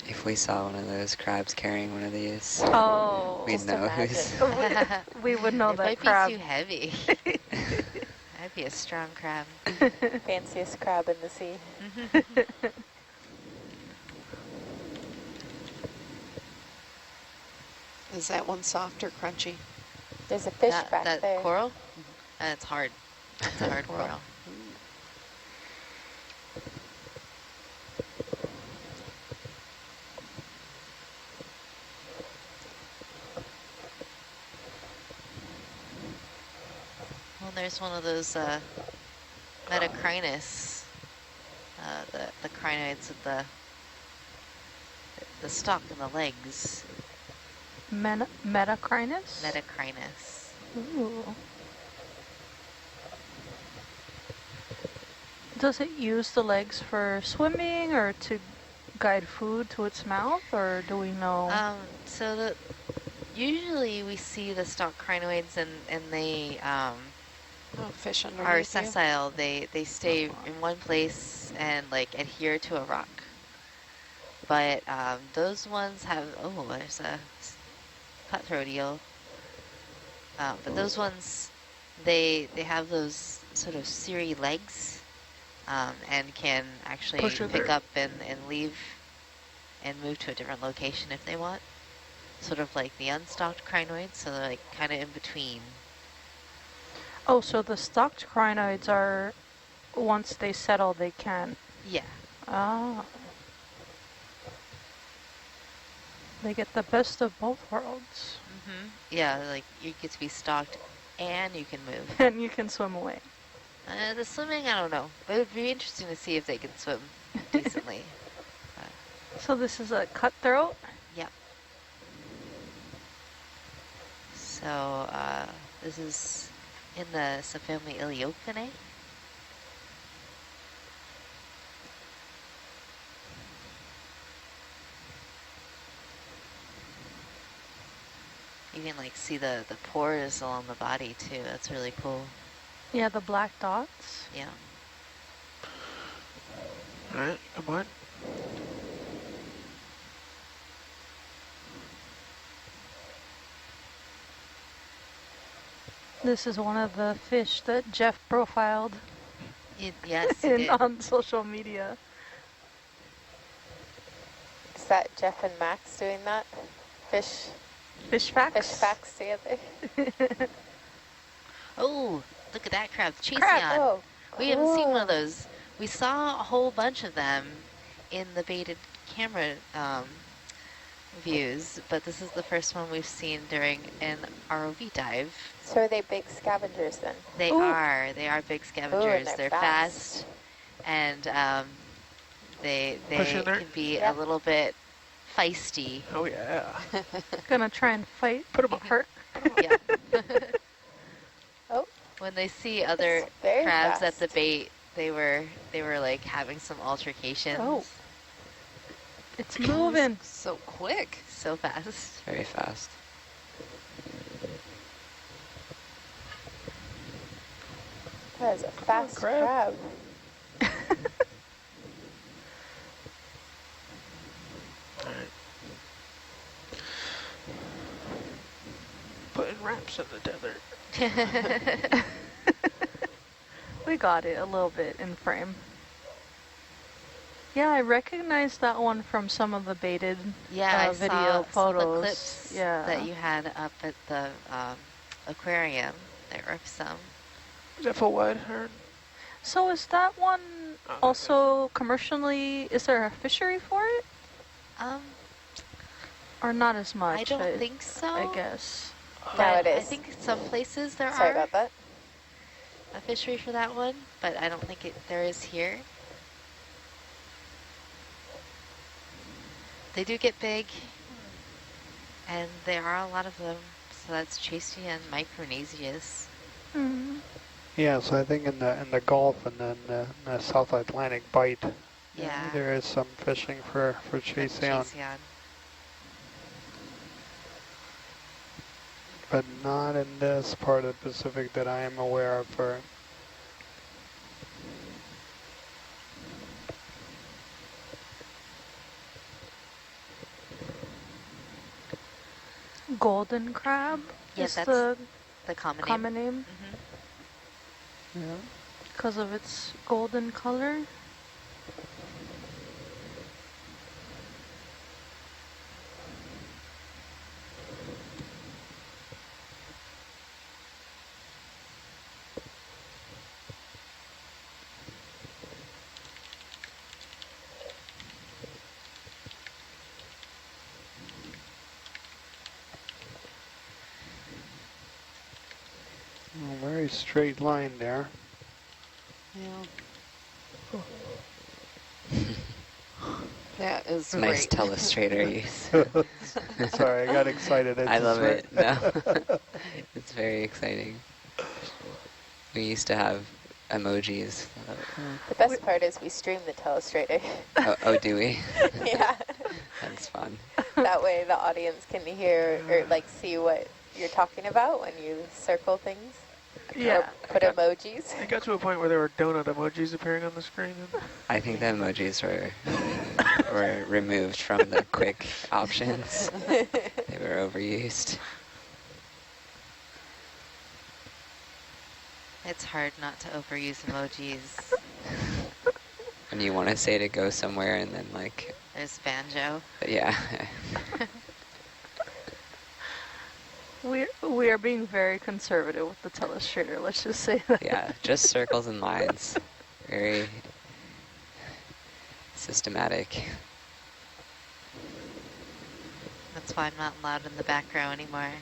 If we saw one of those crabs carrying one of these, Oh. we'd Just know imagine. who's... We would know It that might crab. be too heavy. That'd be a strong crab. Fanciest crab in the sea. Is that one soft or crunchy? There's a fish back that there. coral? It's hard. It's a hard coral. Well, there's one of those metacrinus, the crinoids with the stalk and the legs. Metacrinus? Metacrinus. Ooh. Does it use the legs for swimming or to guide food to its mouth, or do we know? So usually we see the stalk crinoids and they Fish underneath are you. sessile. They stay in one place and like adhere to a rock. But those ones have, there's a cutthroat eel. But those ones, they have those sort of cirri legs and can actually pick up and leave and move to a different location if they want. Sort of like the unstalked crinoids, so they're like kind of in between. Oh, so the stalked crinoids are, once they settle, they can. Yeah. Ah. They get the best of both worlds. Yeah, like you get to be stalked and you can move. And you can swim away. The swimming, I don't know. But it would be interesting to see if they can swim decently. So this is a cutthroat? Yep. So this is in the subfamily Iliophinae. You can like see the pores along the body too. That's really cool. Yeah, the black dots. Yeah. Alright, come on. This is one of the fish that Jeff profiled Yes, he did. on social media. Is that Jeff and Max doing that? Fish facts? Fish facts together. Oh, look at that crab chasing Crab. on. Oh, We haven't seen one of cool. those. We saw a whole bunch of them in the baited camera views, but this is the first one we've seen during an ROV dive. So are they big scavengers then? They Ooh. are. They are big scavengers. they're they're fast. fast, and they Push in there. can be Yeah. a little bit feisty. Oh yeah. Gonna try and fight. Put 'em up. Hurt. Yeah. Oh. When they see other It's very crabs at fast. the bait, they were like having some altercations. Oh. It's moving. So quick. So fast. Very fast. That is a fast crab. crab. Alright. Putting wraps in the tether. We got it a little bit in frame. Yeah, I recognized that one from some of the baited Yeah, I video saw photos. some of the clips Yeah. that you had up at the aquarium. There were some. Is that full wide, Aaron? So is that one Oh, also commercially, is there a fishery for it? Or not as much? I don't think so. I guess. But I Nowadays. think some places there Sorry are about that. a fishery for that one, but I don't think there is here. They do get big, and there are a lot of them. So that's Chasea and Micronesius. Mm. Yeah, so I think in the Gulf and then the South Atlantic Bight, Yeah. there is some fishing for Chasea, but not in this part of the Pacific that I am aware of for. Golden crab Yes, is that's the common name Yeah. because of its golden color. Very straight line there. Yeah. That is Nice great. telestrator use. Sorry, I got excited. I love it. No, it's very exciting. We used to have emojis. The best part is we stream the telestrator. Oh, do we? Yeah. That's fun. That way the audience can hear or like see what you're talking about when you circle things. Yeah. Or put emojis. It got to a point where there were donut emojis appearing on the screen. I think the emojis were removed from the quick options. They were overused. It's hard not to overuse emojis. When you want to say to go somewhere and then like... There's banjo. Yeah. We are being very conservative with the telestrator, let's just say that. Yeah, just circles and lines. Very systematic. That's why I'm not allowed in the back row anymore.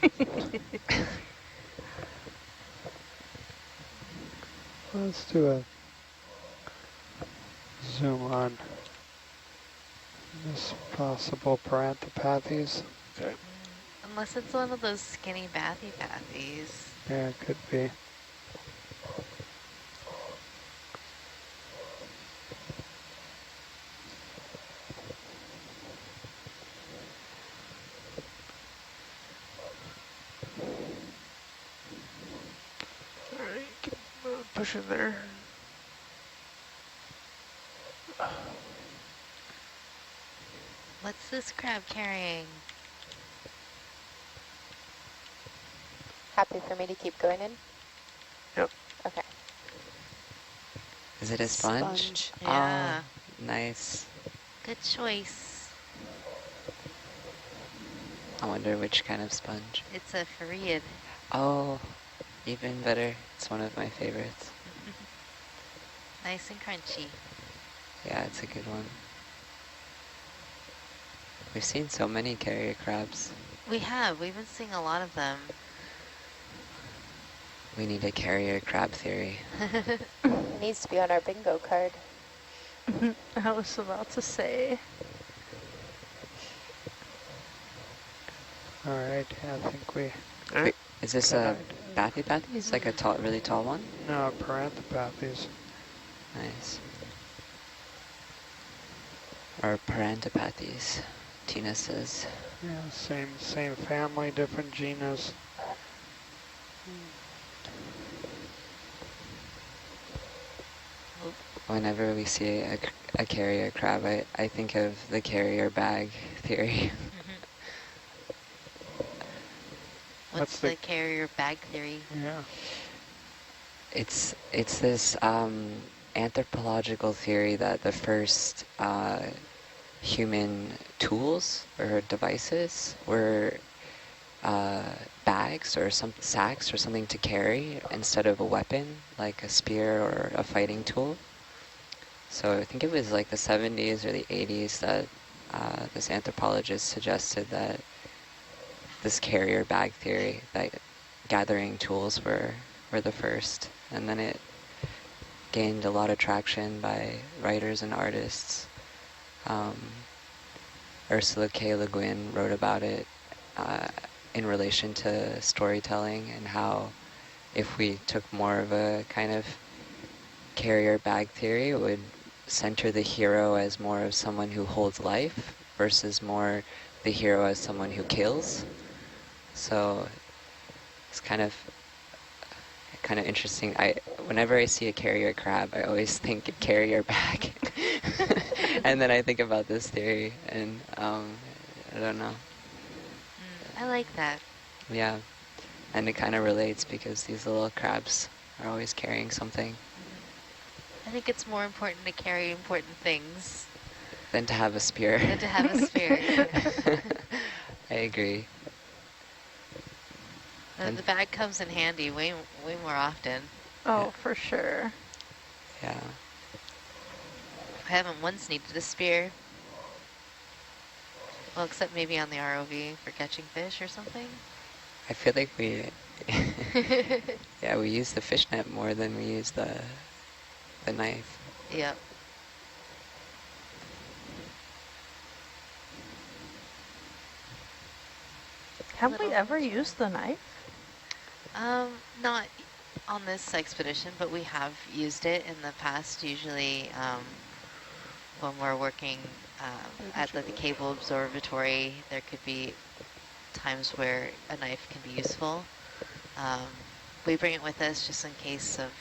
Let's do a zoom on this possible paranthropathes. Okay. Unless it's one of those skinny bathies. Yeah, it could be. Alright, keep pushing there. What's this crab carrying? Happy for me to keep going in? Yep. Okay. Is it a sponge? Yeah. Oh, nice. Good choice. I wonder which kind of sponge. It's a Fareid. Oh, even better. It's one of my favorites. Nice and crunchy. Yeah, it's a good one. We've seen so many carrier crabs. We have. We've been seeing a lot of them. We need a carrier crab theory. It needs to be on our bingo card. I was about to say. All right, yeah, I think we... Wait, is this a bathy? It's like a tall, really tall one? No, paranthropathes. Nice. Or parantopathes, Tina says. Yeah, same family, different genus. Whenever we see a carrier crab, I think of the carrier bag theory. What's the carrier bag theory? Yeah. It's this anthropological theory that the first human tools or devices were bags or some sacks or something to carry instead of a weapon like a spear or a fighting tool. So I think it was like the 70s or the 80s that this anthropologist suggested that this carrier bag theory, that gathering tools were the first. And then it gained a lot of traction by writers and artists. Ursula K. Le Guin wrote about it in relation to storytelling and how if we took more of a kind of carrier bag theory, it would center the hero as more of someone who holds life versus more the hero as someone who kills. So it's kind of interesting. Whenever I see a carrier crab, I always think carrier bag. And then I think about this theory, and I don't know. I like that. Yeah, and it kind of relates because these little crabs are always carrying something. I think it's more important to carry important things Than to have a spear. than to have a spear. I agree. The bag comes in handy way more often. Oh, Yeah. for sure. Yeah. I haven't once needed a spear. Well, except maybe on the ROV for catching fish or something. I feel like we, yeah, we use the fishnet more than we use the knife. Yep. Have we ever used the knife? Not on this expedition, but we have used it in the past, usually when we're working at the Cable Observatory. There could be times where a knife can be useful. We bring it with us just in case of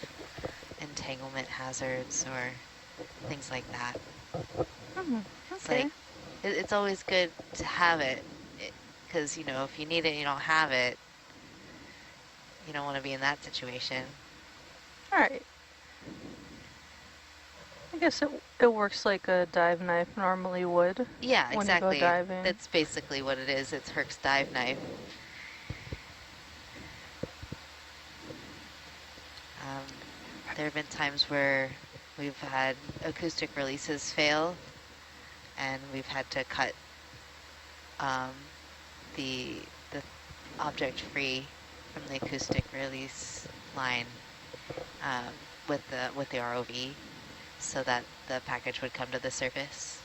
entanglement hazards or things like that. It's Okay. like, it's always good to have it, because, you know, if you need it and you don't have it, you don't want to be in that situation. All right. I guess it works like a dive knife normally would. Yeah, when exactly. you go diving. That's basically what it is. It's Herc's dive knife. There have been times where we've had acoustic releases fail, and we've had to cut the object free from the acoustic release line with the ROV, so that the package would come to the surface.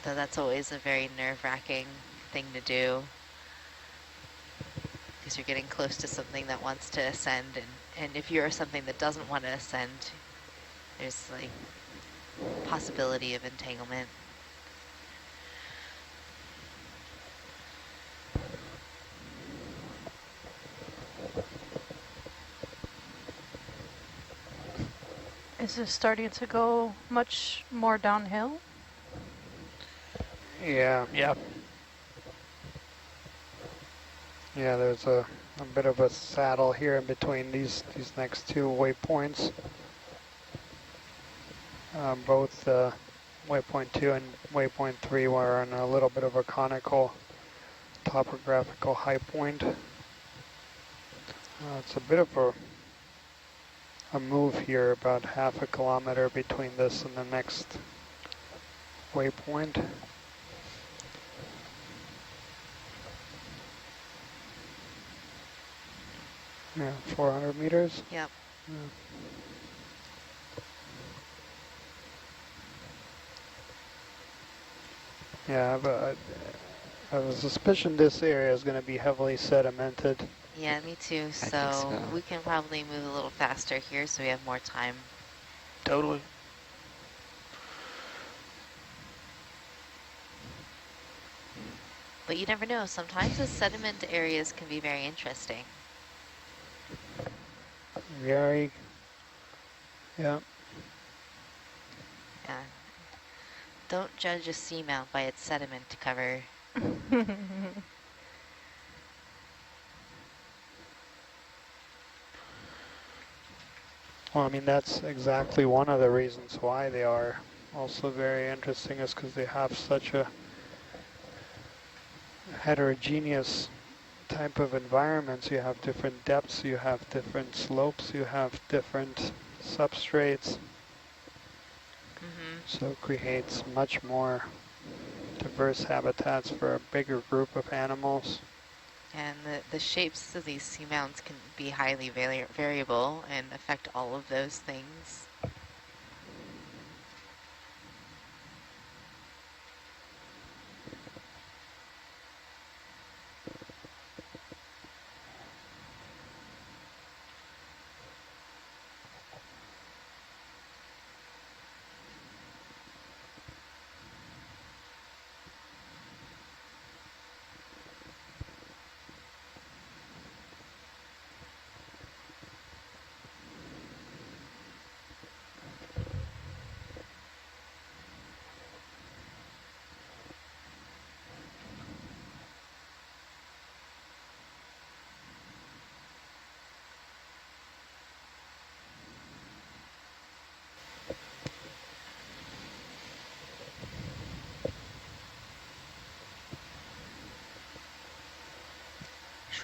So that's always a very nerve-wracking thing to do, because you're getting close to something that wants to ascend, and if you're something that doesn't want to ascend, there's like possibility of entanglement. Is this starting to go much more downhill? Yeah. Yeah. Yeah, there's a bit of a saddle here in between these next two waypoints. Both waypoint 2 and waypoint 3 were on a little bit of a conical topographical high point. It's a bit of a move here, about half a kilometer between this and the next waypoint. Yeah, 400 meters. Yep. Yeah, but I have a suspicion this area is going to be heavily sedimented. Yeah, me too. think So so. we can probably move a little faster here so we have more time. Totally. But you never know. Sometimes the sediment areas can be very interesting. Very, yeah. Yeah. Don't judge a seamount by its sediment cover. Well, I mean, that's exactly one of the reasons why they are also very interesting, is because they have such a heterogeneous type of environments. You have different depths, you have different slopes, you have different substrates. So it creates much more diverse habitats for a bigger group of animals. And the shapes of these seamounts can be highly variable and affect all of those things.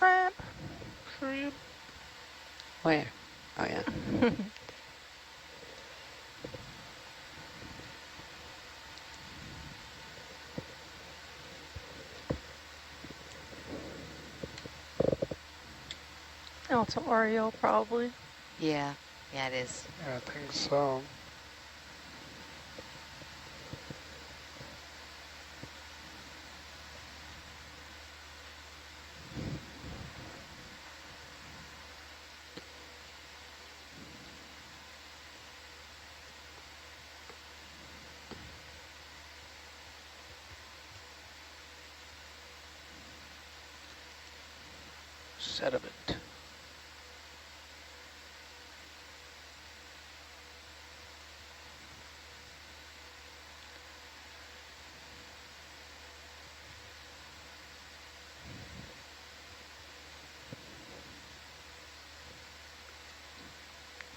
shrimp. Shrimp. Where? Oh yeah. Oh, it's an Oreo probably. Yeah, yeah, it is. Yeah, I think so. Sediment.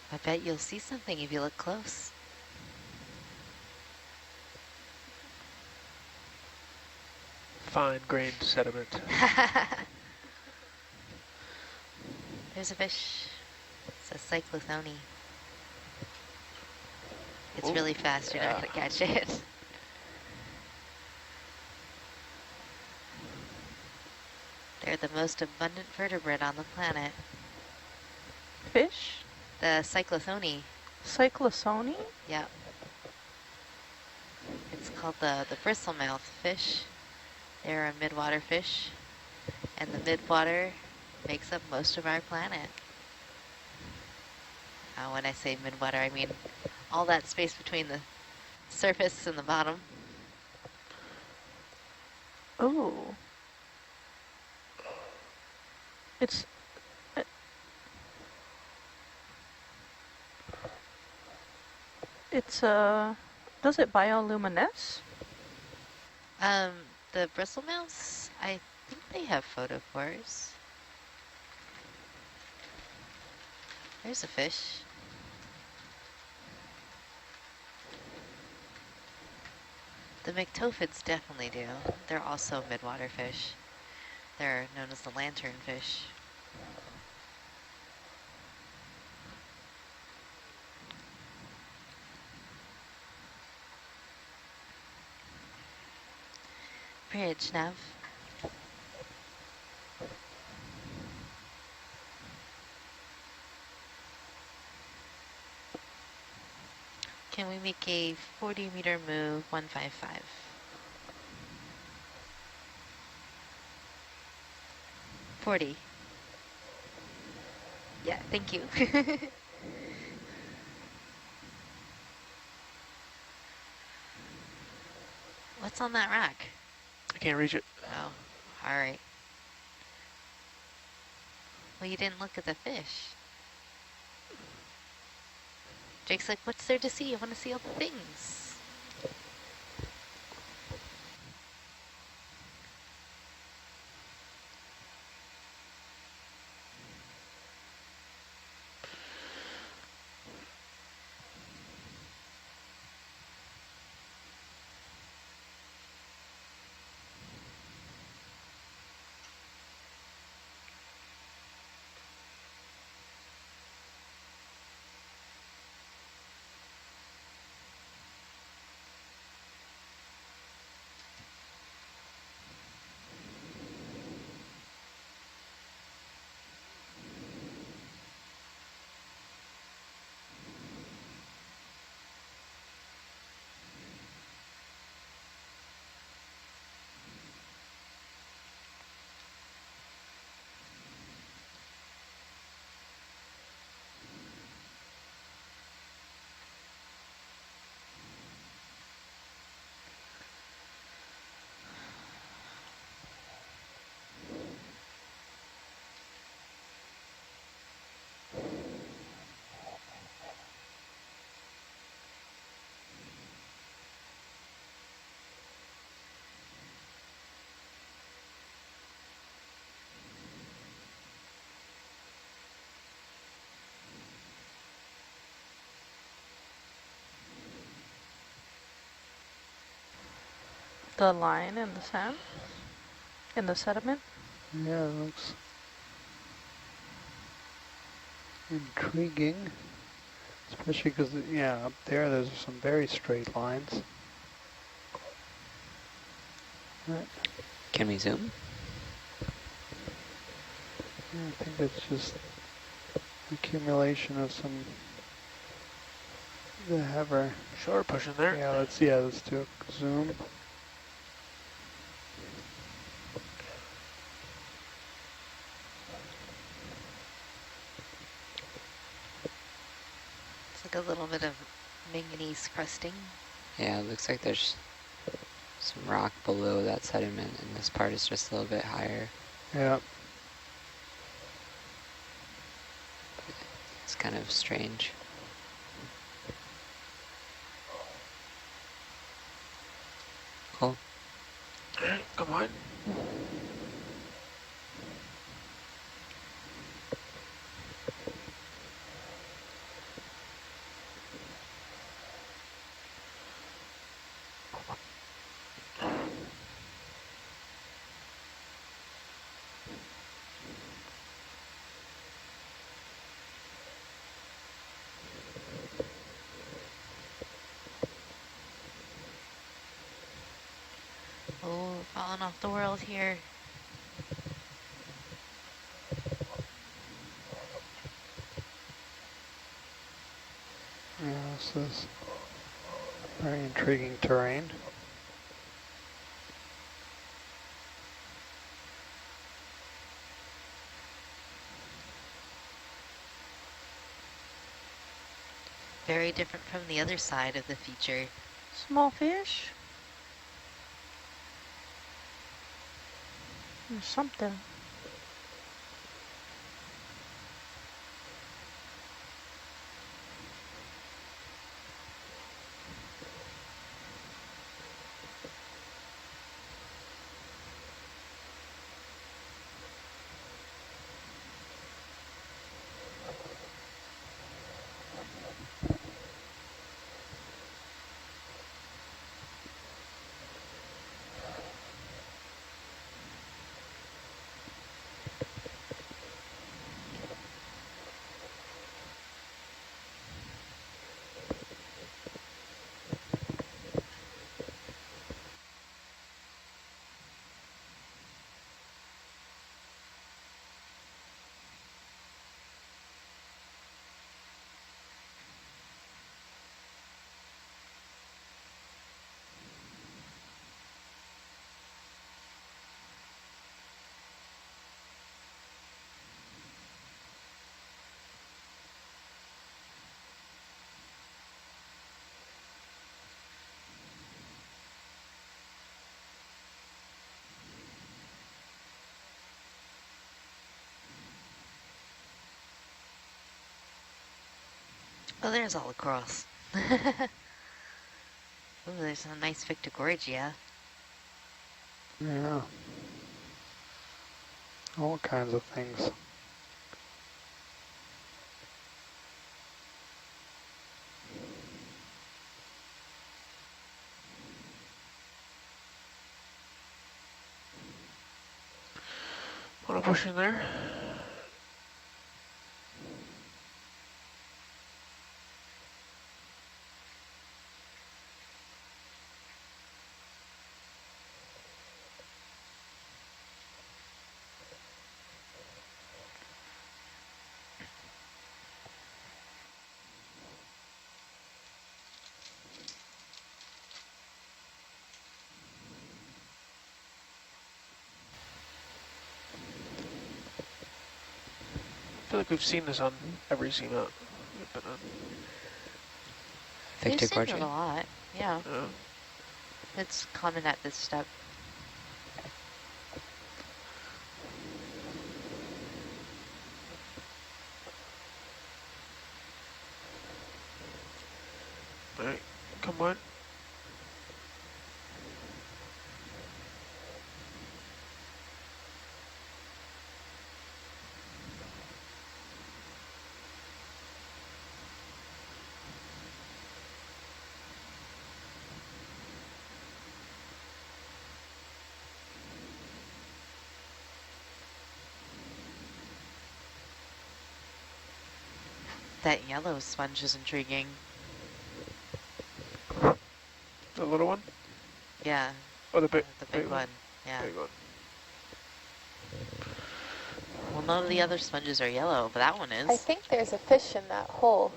I bet you'll see something if you look close. Fine-grained sediment. There's a fish. It's a cyclothone. It's Ooh, really fast, you're not yeah. gonna catch it. They're the most abundant vertebrate on the planet. Fish? The cyclothone. Cyclosone? Yeah. It's called the bristlemouth fish. They're a midwater fish, and the midwater makes up most of our planet. When I say midwater, I mean all that space between the surface and the bottom. Ooh. It's... It's does it bioluminesce? The bristlemouths, I think they have photopores. There's a fish. The myctophids definitely do. They're also midwater fish. They're known as the lanternfish. Bridge, Nav. Can we make a 40-meter move, 155? Yeah, thank you. What's on that rock? I can't reach it. Oh, all right. Well, you didn't look at the fish. Jake's like, what's there to see? I want to see all the things. The line in the sand? In the sediment? Yeah, it looks intriguing, especially because, yeah, up there's some very straight lines. Right. Can we zoom? Yeah, I think it's just accumulation of some the hover. Sure, pushing there. Yeah, let's do a zoom. It's like a little bit of manganese crusting. Yeah, it looks like there's some rock below that sediment, and this part is just a little bit higher. Yeah. It's kind of strange. Cool. Alright, come on. Oh, falling off the world here. Yeah, this is very intriguing terrain. Very different from the other side of the feature. Small fish? There's something. Oh, there's all the corals. Oh, there's a nice Victigorgia. Yeah. All kinds of things. Wanna push in there? I feel like we've seen this on every seamount we've been on. We've seen it a Victigorgia? lot, yeah. Yeah. It's common at this step. Alright, come on. That yellow sponge is intriguing. The little one? Yeah, Oh, the big, the big one. Yeah. Big one. Well, none of the other sponges are yellow, but that one is. I think there's a fish in that hole.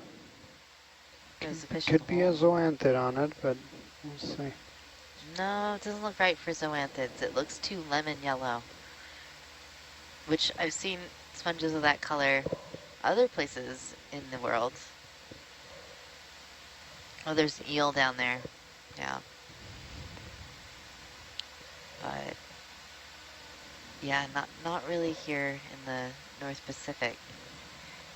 There's a fish in Could the be a hole. zoanthid on it, but we'll see. No, it doesn't look right for zoanthids. It looks too lemon yellow, which I've seen sponges of that color other places in the world. Oh, there's an eel down there. Yeah. But yeah, not really here in the North Pacific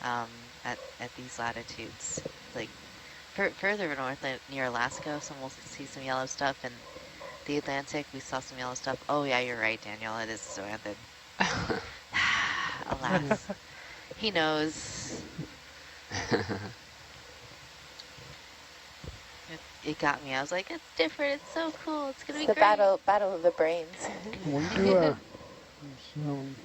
at these latitudes. Like further north, near Alaska, we'll see some yellow stuff, and the Atlantic, we saw some yellow stuff. Oh yeah, you're right, Daniel. It is zoanthid. Alas, he knows. It got me. I was like, it's different. It's so cool. It's gonna be The great. battle of the brains. We do a zoom.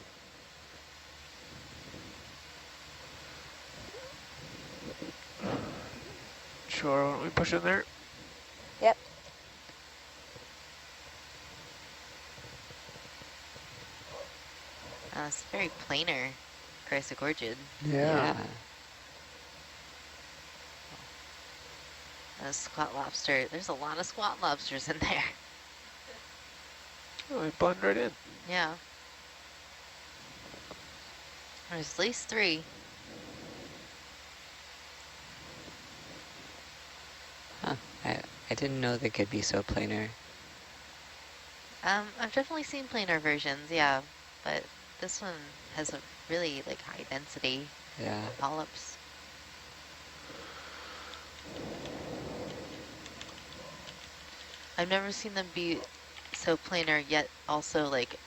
Sure, why don't we push in there? Yep. It's very planar, Chrysogorgid. Yeah. A squat lobster. There's a lot of squat lobsters in there. Oh, they blend right in. Yeah. There's at least 3. Huh. I didn't know they could be so planar. I've definitely seen planar versions, yeah, but this one has a really like high density of polyps. I've never seen them be so planar yet also like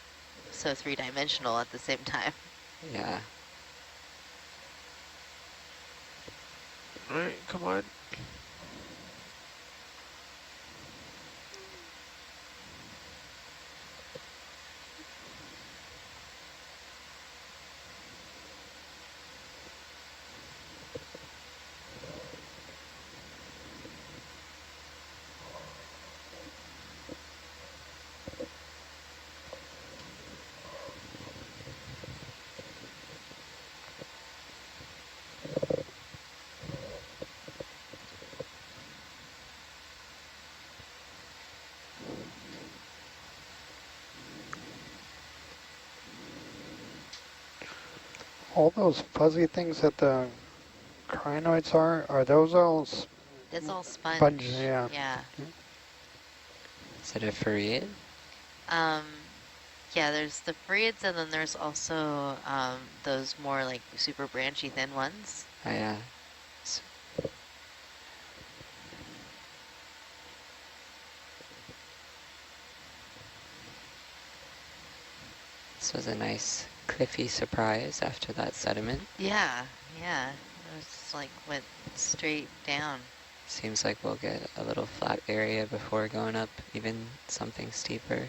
so 3-dimensional at the same time. Yeah. All right, come on. All those fuzzy things that the crinoids are those all That's all sponge. sponges? Yeah. Yeah. Is it a farreid? Yeah, there's the farreids, and then there's also those more like super branchy thin ones. Oh, yeah. This was a nice cliffy surprise after that sediment. Yeah, yeah. It was like went straight down. Seems like we'll get a little flat area before going up even something steeper.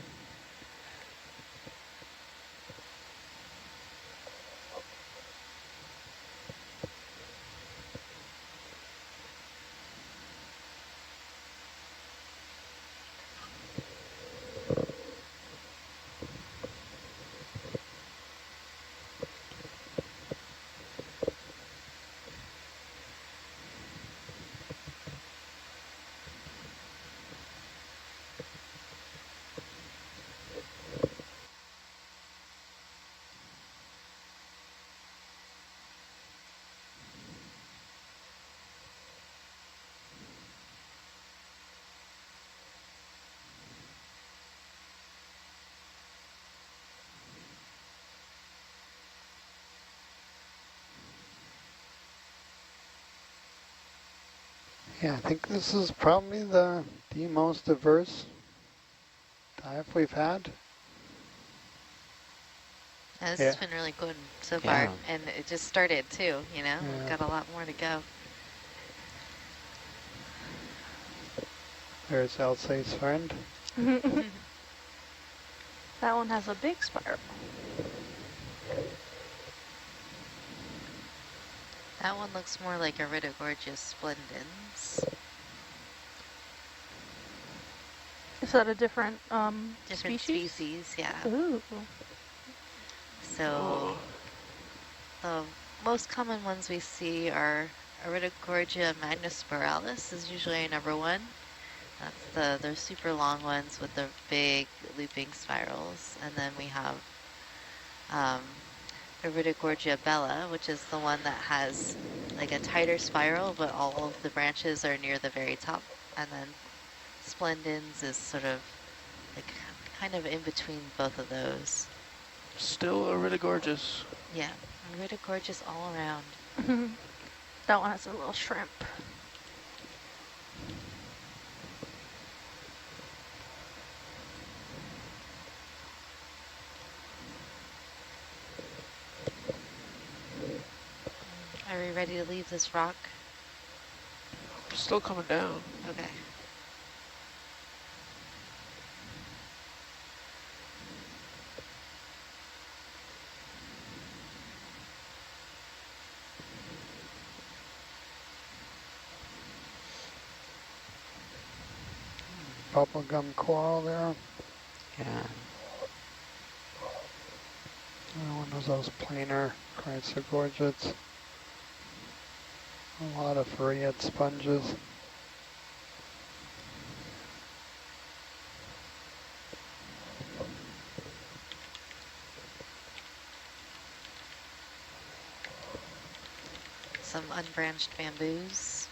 Yeah, I think this is probably the most diverse dive we've had. And this Yeah. has been really good so far, Yeah. and it just started too, you know? Yeah. Got a lot more to go. There's Elsie's friend. That one has a big spiral. That one looks more like Iridogorgias splendens. Is that a different Different species, yeah. Ooh. So the most common ones we see are Iridogorgia magnispiralis is usually number one. That's they're super long ones with the big looping spirals. And then we have Iridogorgia bella, which is the one that has like a tighter spiral, but all of the branches are near the very top. And then splendens is sort of like kind of in between both of those. Still Iridogorgias. Yeah, Iridogorgias all around. That one has a little shrimp. Are we ready to leave this rock? Still coming down. Okay. Bubblegum coral there. Yeah. One of those planar chrysogorgids. A lot of rhyd sponges. Some unbranched bamboos.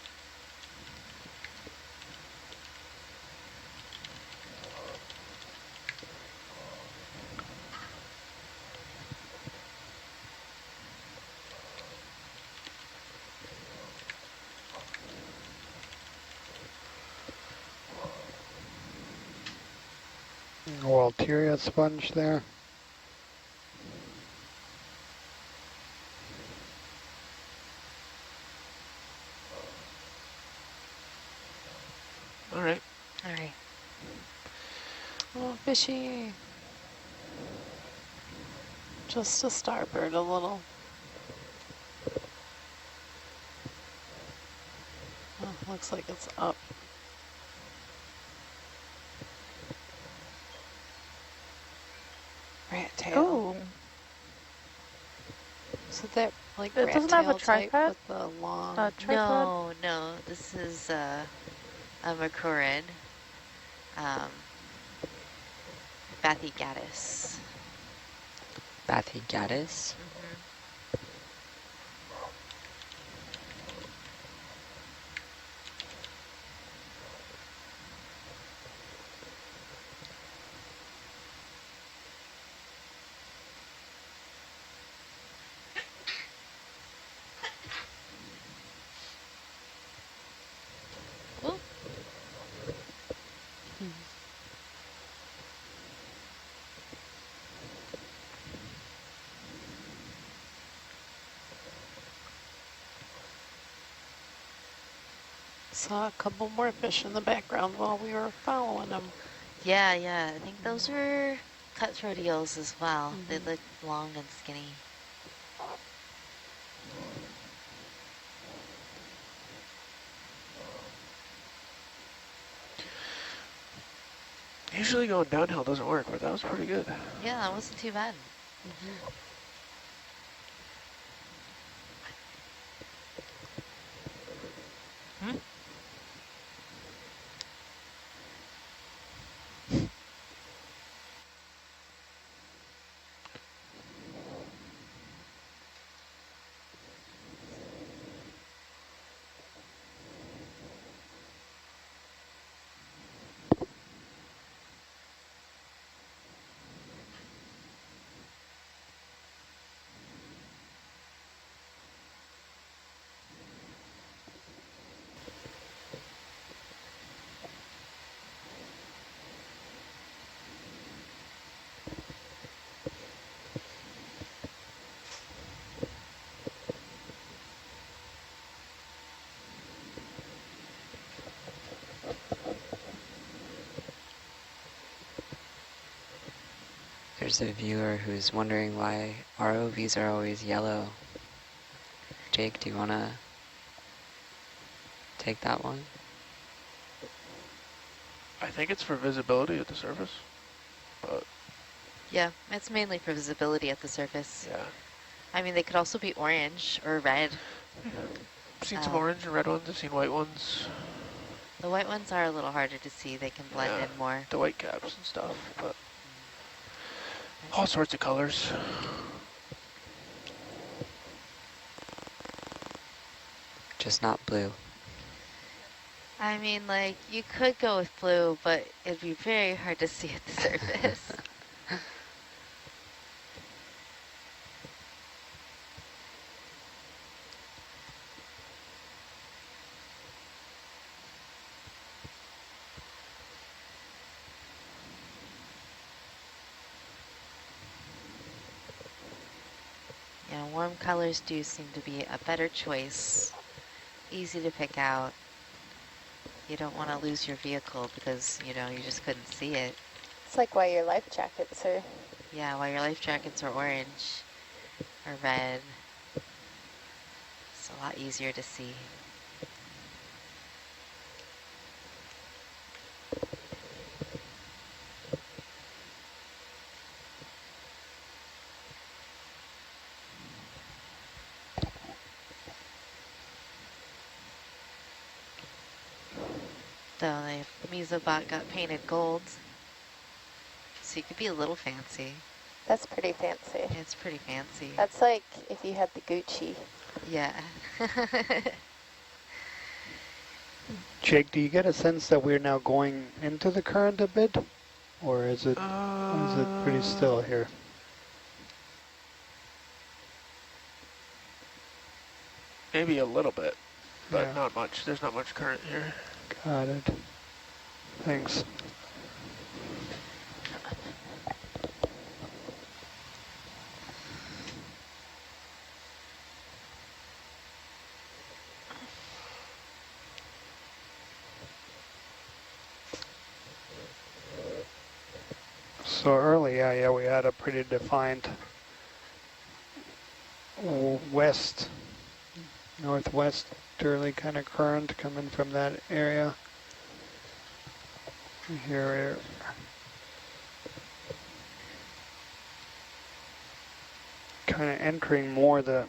Walteria sponge there. All right. All right. Oh, fishy. Just a starboard a little. Oh, looks like it's up. Rat tail. Oh, So that like it rat doesn't have a tail type tripod? with the long. Tripod? No, this is a macrurid. Bathygatus. Bathygatus? Ooh. Saw a couple more fish in the background while we were following them. Yeah. I think those were cutthroat eels as well. They look long and skinny. Usually going downhill doesn't work, but that was pretty good. Yeah, that wasn't too bad. There's a viewer who's wondering why ROVs are always yellow. Jake, do you want to take that one? I think it's for visibility at the surface, but Yeah, it's mainly for visibility at the surface. yeah. I mean, they could also be orange or red. I've seen some orange and red ones, I've seen white ones. The white ones are a little harder to see. They can blend Yeah, in more. the white caps and stuff, but all sorts of colors. Just not blue. I mean, like, you could go with blue, but it'd be very hard to see at the surface. Yeah, warm colors do seem to be a better choice. Easy to pick out. You don't want to lose your vehicle because, you know, you just couldn't see it. It's like why your life jackets are... Yeah, while your life jackets are orange or red, it's a lot easier to see. Though the Mesobot got painted gold, so you could be a little fancy. That's pretty fancy. It's pretty fancy. That's like if you had the Gucci. Yeah. Jake, do you get a sense that we're now going into the current a bit? Or is it pretty still here? Maybe a little bit, but Yeah. not much. There's not much current here. Got it. Thanks. So early, yeah, we had a pretty defined west, northwesterly kind of current coming from that area. Here we're kind of entering more the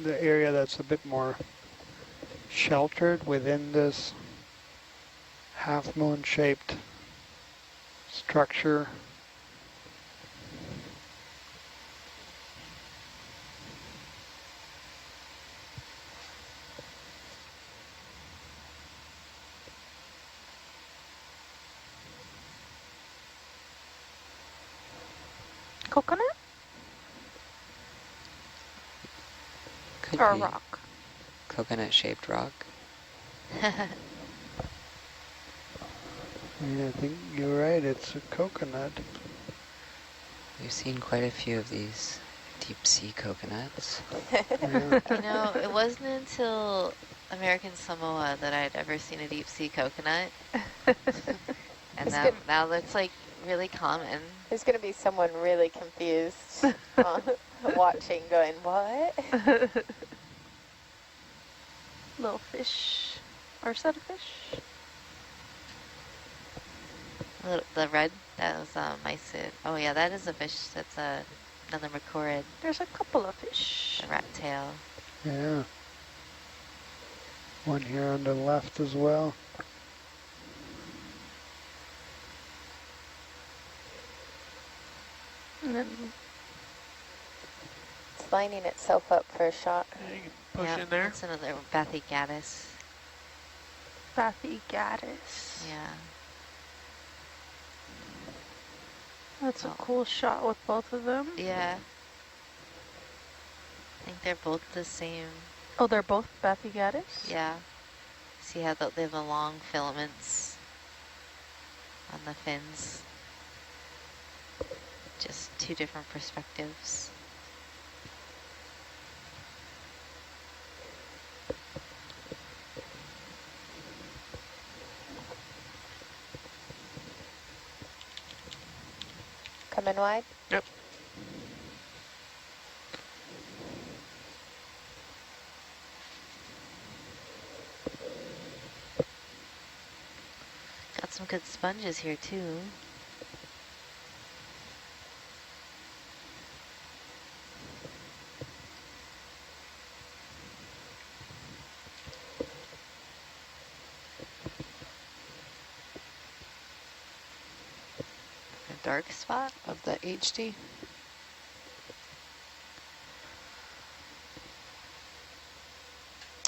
area that's a bit more sheltered within this half-moon shaped structure. Coconut Could or a be rock? coconut-shaped rock. Yeah, I think you're right, it's a coconut. We've seen quite a few of these deep-sea coconuts. Yeah. You know, it wasn't until American Samoa that I'd ever seen a deep sea coconut. And now that's like really common. There's going to be someone really confused watching going, what? Little fish. Or is that a fish? The red, that was mysid. Oh yeah, that is a fish. That's another macorid, There's a couple of fish. a rat tail. Yeah. One here on the left as well. And then It's lining itself up for a shot. Yeah, you can push Yeah, in there. that's another Bathygatus. Bathygatus. Yeah. That's a Oh. cool shot with both of them. Yeah. I think they're both the same. Oh, they're both Bathygatus? Yeah. See how they have the long filaments on the fins. Just two different perspectives. Coming wide? Yep. some good sponges here too. A dark spot? Of the HD.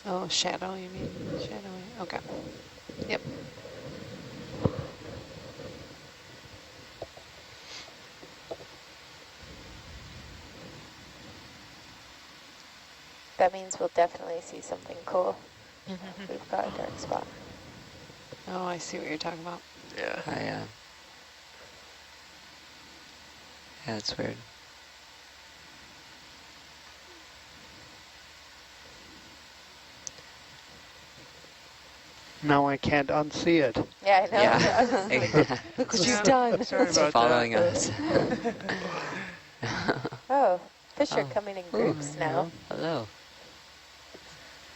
Oh, shadow, you mean? Shadowy. Okay. Yep. That means we'll definitely see something cool. We've got a dark spot. Oh, I see what you're talking about. Yeah. Yeah, it's weird. Now I can't unsee it. Yeah, I know. Yeah. Look what you've done. Sorry It's about following that. us. Oh, fish are Oh. coming in Ooh, groups now. Hello.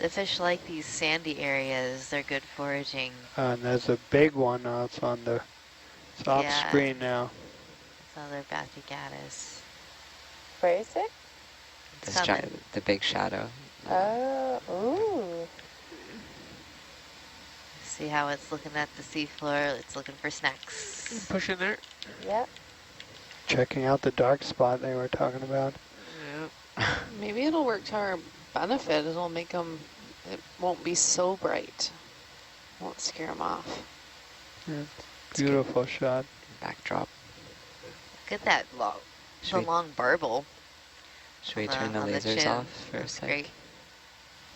The fish like these sandy areas. They're good foraging. And there's a big one. It's on the it's off Yeah. screen now. It's another Bathygatus. Where is it? It's coming. The big shadow. Oh, ooh. See how it's looking at the seafloor? It's looking for snacks. Push in there. Yep. Checking out the dark spot they were talking about. Yeah. Maybe it'll work to our benefit. It'll make them, it won't be so bright. Won't scare them off. Yeah. Beautiful shot. Backdrop. Look at that Should we, long barbel. should we on turn the on lasers chin. off for a That's sec? great.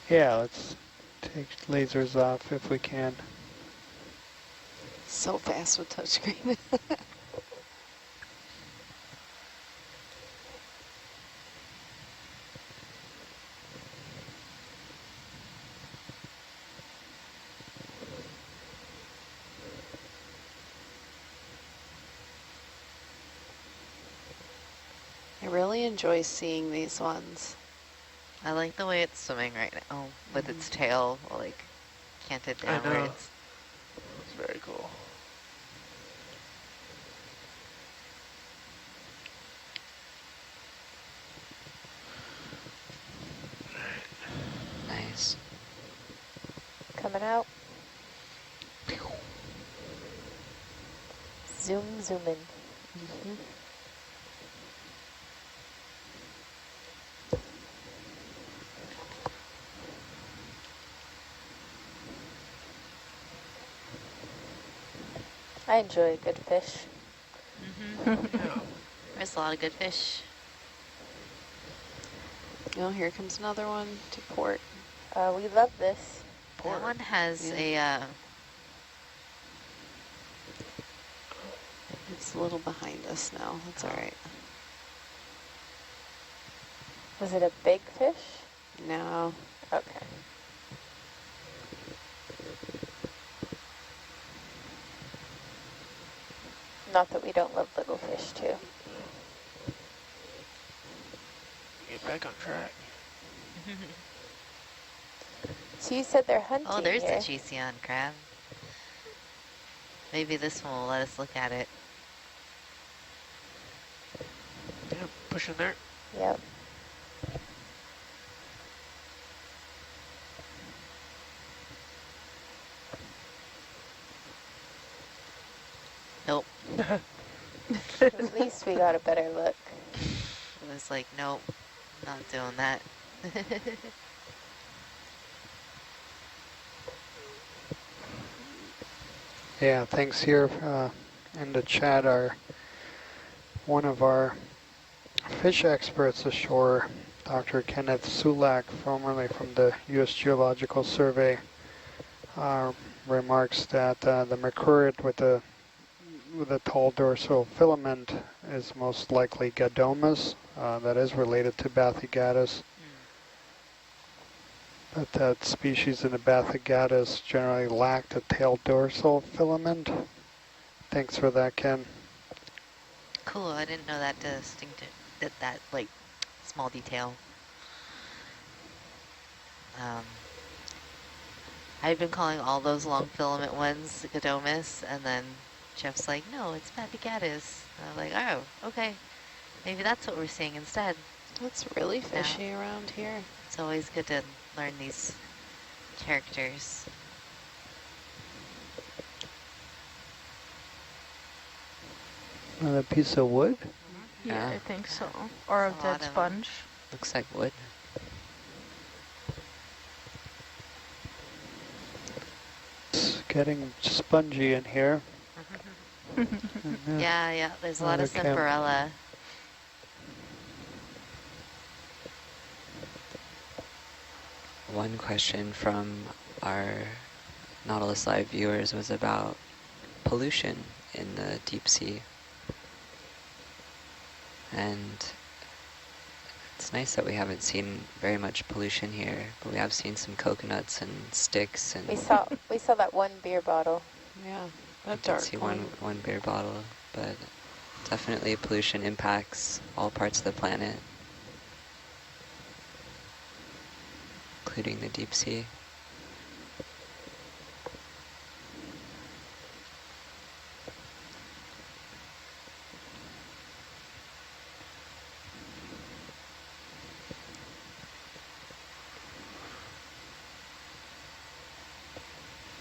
Yeah, let's take lasers off if we can. So fast with touchscreen. I really enjoy seeing these ones. I like the way it's swimming right now with its tail like canted I know. downwards. It's very cool. Nice. Coming out. Zoom in. I enjoy a good fish. There's a lot of good fish. Oh, here comes another one to port. We love this. That one has It's a little behind us now. That's all right. Was it a big fish? No. Okay. Not that we don't love little fish too. Get back on track. So you said they're hunting Oh, there's here. the Chesion crab. Maybe this one will let us look at it. Yeah, push in there. Yep. Nope. At least we got a better look. It was like, nope, not doing that. Yeah, thanks here in the chat are one of our fish experts ashore, Dr. Kenneth Sulak, formerly from the U.S. Geological Survey, remarks that the mercuriid with a tall dorsal filament is most likely Gadomus, that is related to Bathygatus. But that species in the Bathygatus generally lacked a tail dorsal filament. Thanks for that, Ken. Cool, I didn't know that distinctive, that like small detail. I've been calling all those long filament ones Godomus, and then Jeff's like, no, it's Papigatus. And I'm like, oh, okay. Maybe that's what we're seeing instead. It's really fishy around here. It's always good to learn these characters. Another piece of wood? Yeah, I think so. Or a There's a dead lot of 'em. sponge. Looks like wood. It's getting spongy in here. Yeah, there's a lot of Another camp. Semperella. One question from our Nautilus Live viewers was about pollution in the deep sea. And it's nice that we haven't seen very much pollution here, but we have seen some coconuts and sticks, and We saw that one beer bottle. Yeah, I that did dark see one. one beer bottle, but definitely pollution impacts all parts of the planet, including the deep sea.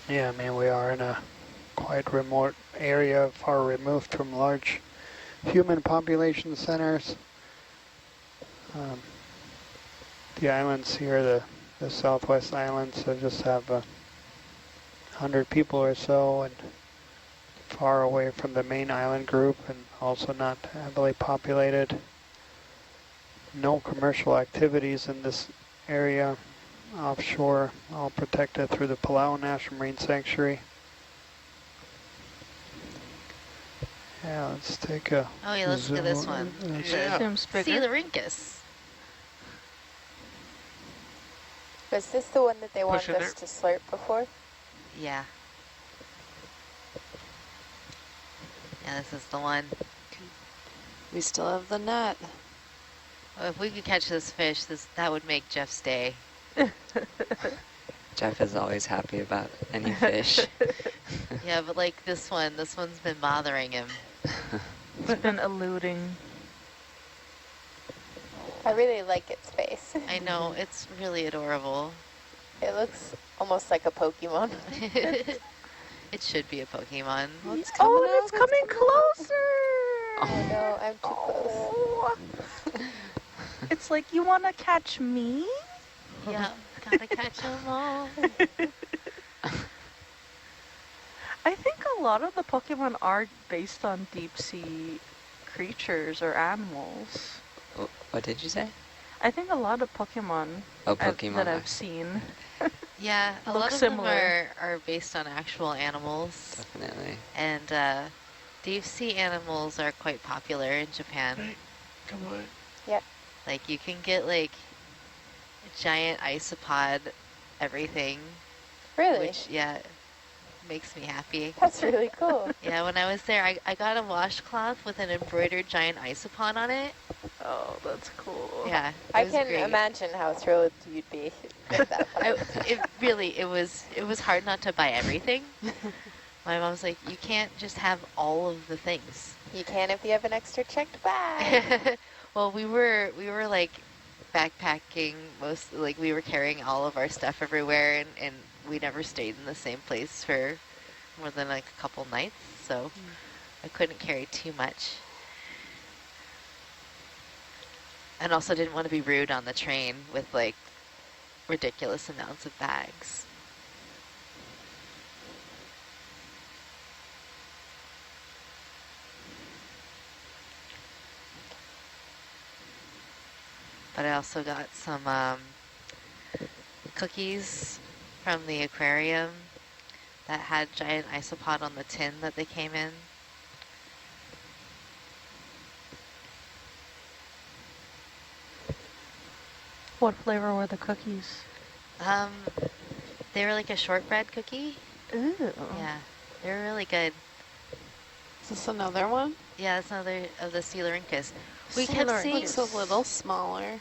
Yeah, I mean, we are in a quite remote area, far removed from large human population centers. The islands here, the southwest islands, just have 100 people or so, and far away from the main island group, and also not heavily populated. No commercial activities in this area. Offshore, all protected through the Palau National Marine Sanctuary. Yeah, let's take a Oh yeah, let's look at this one. Yeah. Seems bigger. Coelurynchus. Was this the one that they Push wanted in us to slurp before? Yeah. Yeah, this is the one. We still have the net. Well, if we could catch this fish, that would make Jeff's day. Jeff is always happy about any fish. Yeah, but like this one's been bothering him. It's been eluding. I really like its face. I know, it's really adorable. It looks almost like a Pokemon. It should be a Pokemon. And it's coming closer! Oh no, I'm too close. It's like, you want to catch me? Yeah, gotta catch them all. I think a lot of the Pokemon are based on deep sea creatures or animals. What did you say? I think a lot of Pokemon, Oh, Pokemon. that I've seen. Yeah, a Look lot of similar. them are based on actual animals. Definitely. And deep sea animals are quite popular in Japan. Hey, come on. Like you can get like a giant isopod everything. Really? Which, yeah, makes me happy. That's really cool. Yeah, when I was there, I got a washcloth with an embroidered giant isopod on it. Oh, that's cool. Yeah, it I was can great. imagine how thrilled you'd be with that. It was hard not to buy everything. My mom's like, you can't just have all of the things. You can if you have an extra checked bag. Well, we were like backpacking we were carrying all of our stuff everywhere, and we never stayed in the same place for more than like a couple nights, so I couldn't carry too much. And also didn't want to be rude on the train with like ridiculous amounts of bags. But I also got some cookies from the aquarium that had giant isopod on the tin that they came in. What flavor were the cookies? They were like a shortbread cookie. Ooh. Yeah, they were really good. Is this another one? Yeah, that's another of the Coelurynchus. Looks a little smaller.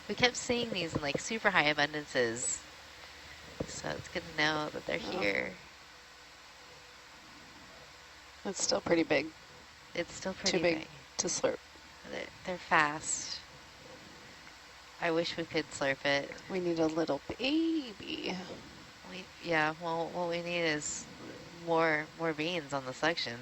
We kept seeing these in like super high abundances. So it's good to know that they're Oh. here. It's still pretty big. It's still pretty Too big to slurp. They're fast. I wish we could slurp it. We need a little baby. Yeah, well, what we need is more beans on the section.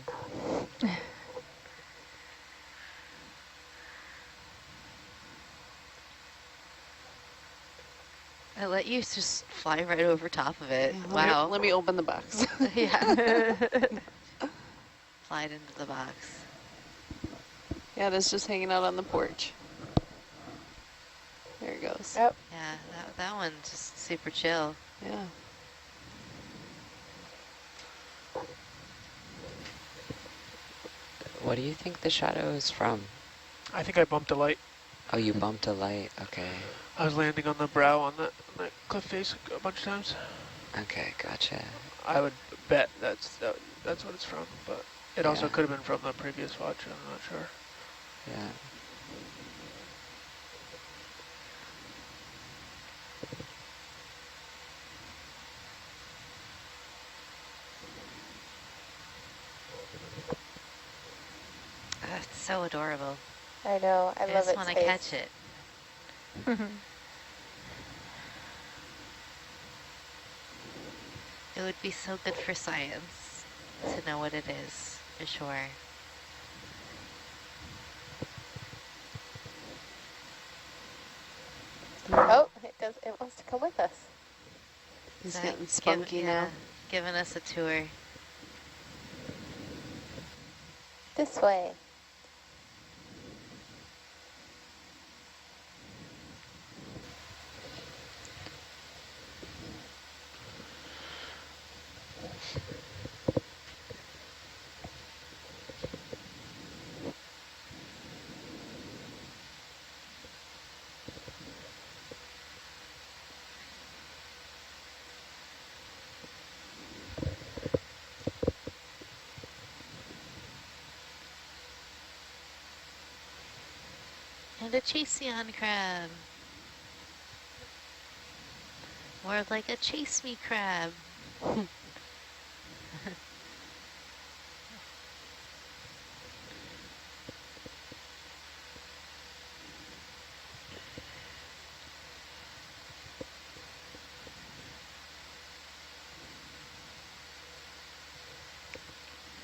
I let you just fly right over top of it. Yeah, Wow. Let me open the box. Yeah. Fly it into the box. Yeah, it is just hanging out on the porch. There it goes. Yep. Yeah, that one's just super chill. Yeah. What do you think the shadow is from? I think I bumped a light. Oh, you bumped a light. Okay. I was landing on the brow on that cliff face a bunch of times. Okay, gotcha. I would bet that's what it's from, but it also Yeah. could have been from the previous watch. I'm not sure. Yeah. It's so adorable. I know. I love just its want to face. catch it. It would be so good for science to know what it is, for sure. Oh, it wants to come with us. He's getting spunky now. Giving us a tour. This way. And a chaseon crab. More like a chase me crab.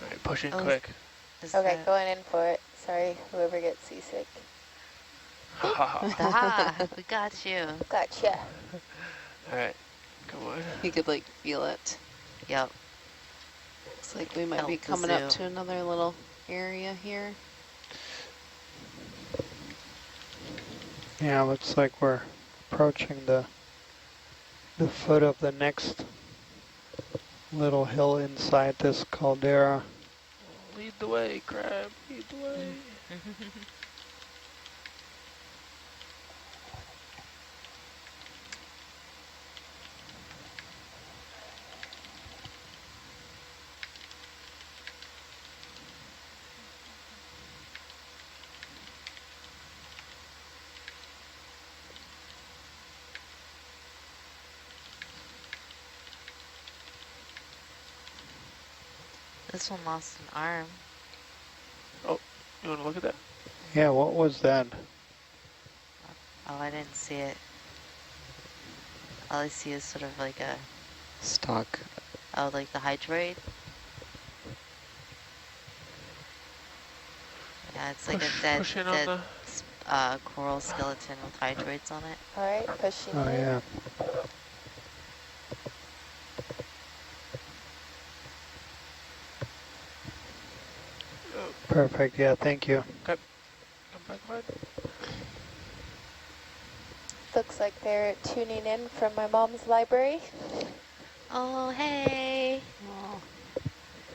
All right, pushing Oh, quick. Okay, going in for it. Sorry, whoever gets seasick. Ah, we got you. Gotcha. All right, come on. You could like feel it. Yep. Looks like we might be Felt the coming up zoo. to another little area here. Yeah, looks like we're approaching the foot of the next little hill inside this caldera. Lead the way, crab. Lead the way. This one lost an arm. Oh, you want to look at that? Yeah, what was that? Oh, I didn't see it. All I see is sort of like a, Stock. oh, like the hydroid. Yeah, it's like a Push in on dead the... coral skeleton with hydroids on it. All right, pushing Oh, in. yeah. Perfect, yeah, thank you. Come back, bud. Looks like they're tuning in from my mom's library. Oh, hey. Oh,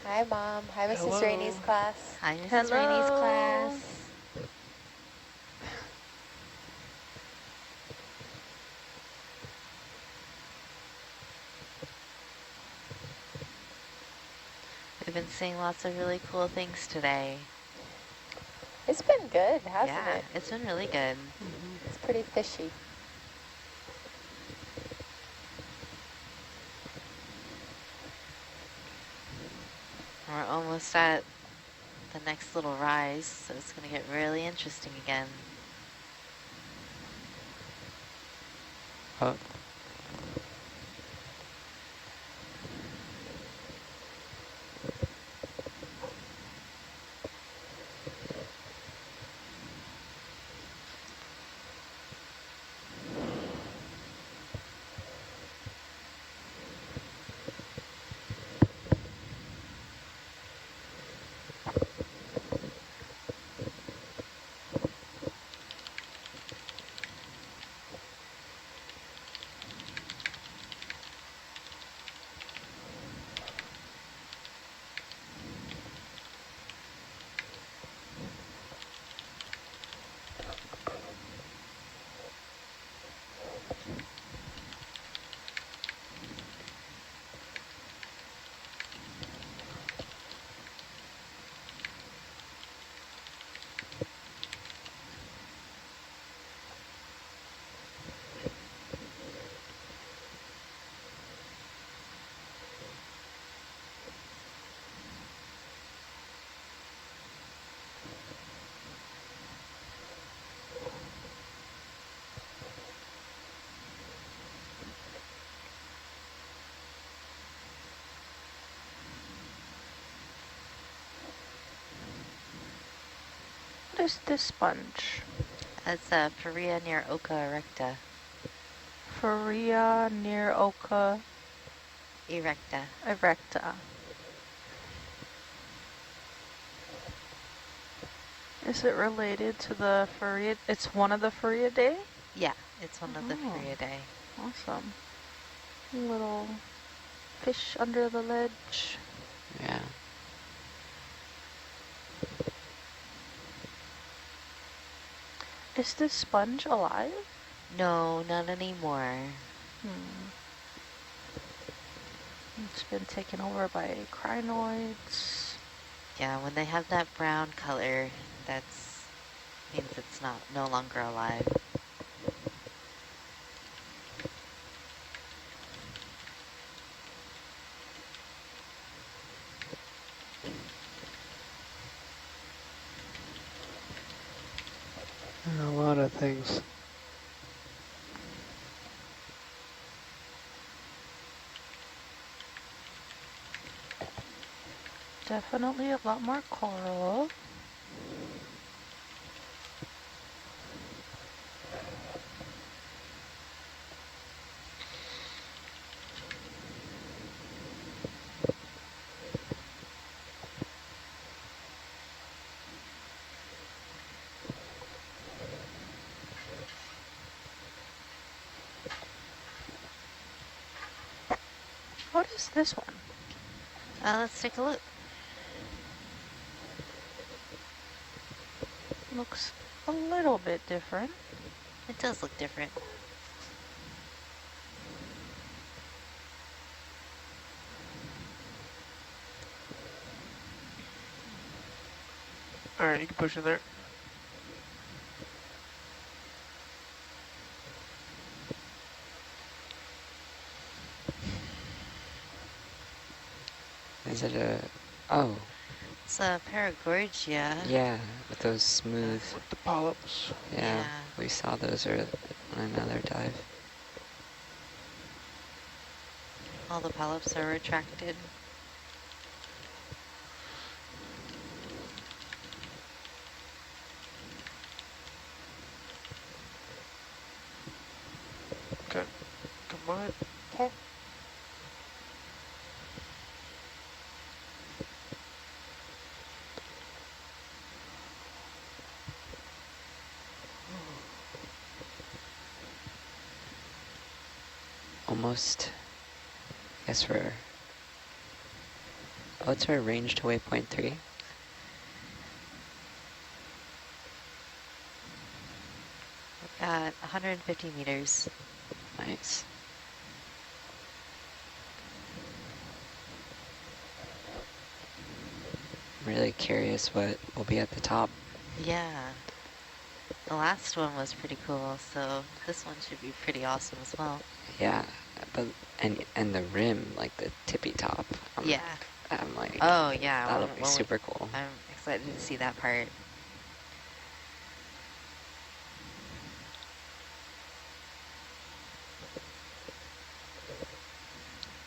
Hi, Mom. Hi, Mrs. Hello. Rainey's class. Hi, Mrs. Rainey's class. We've been seeing lots of really cool things today. It's been good, hasn't Yeah, it? it's been really good. It's pretty fishy. We're almost at the next little rise, so it's going to get really interesting again. Oh, What is this sponge? That's a Faria near Oca erecta. Faria near Oca Erecta. erecta. Is it related to the Faria? It's one of the Fariidae? Yeah, it's one of the Fariidae. Awesome. Little fish under the ledge. yeah. Is this sponge alive? No, not anymore. It's been taken over by crinoids. Yeah, when they have that brown color, that's means it's no longer alive. There are a lot of things. Definitely a lot more coral. What is this one? Let's take a look. Looks a little bit different. It does look different. All right, you can push in there. Is it a... Oh, It's a Paragorgia. yeah, with those smooth... With the polyps. Yeah, Yeah. we saw those on another dive. All the polyps are retracted. Okay, come on. Paul. Almost... Guess we're... Oh, it's our range to waypoint 3. At 150 meters. Nice. I'm really curious what will be at the top. Yeah. The last one was pretty cool, so this one should be pretty awesome as well. Yeah, but and the rim, like the tippy top. Yeah. I'm like, Oh, yeah. that'll be super cool. I'm excited to see that part.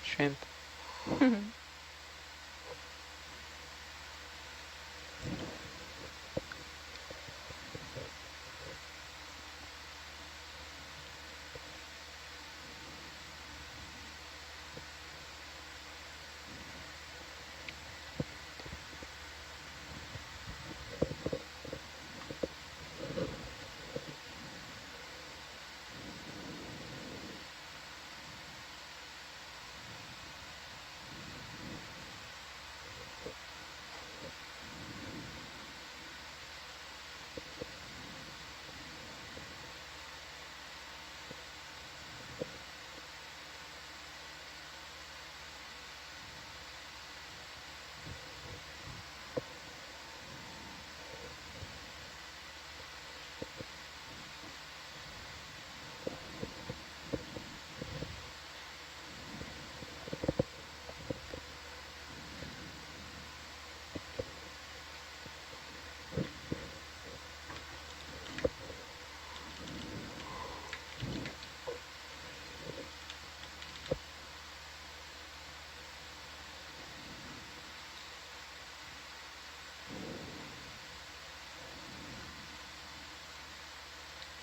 Shrimp.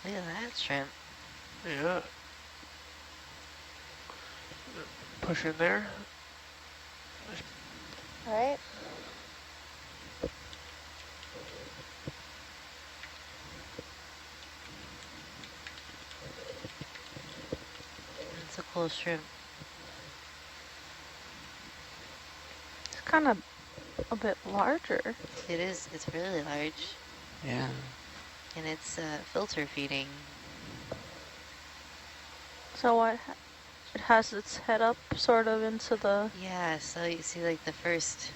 Look at that shrimp. Yeah. Push in there. All right. It's a cool shrimp. It's kind of a bit larger. It is. It's really large. Yeah. And it's filter feeding. So it has its head up sort of into the... Yeah, so you see like the first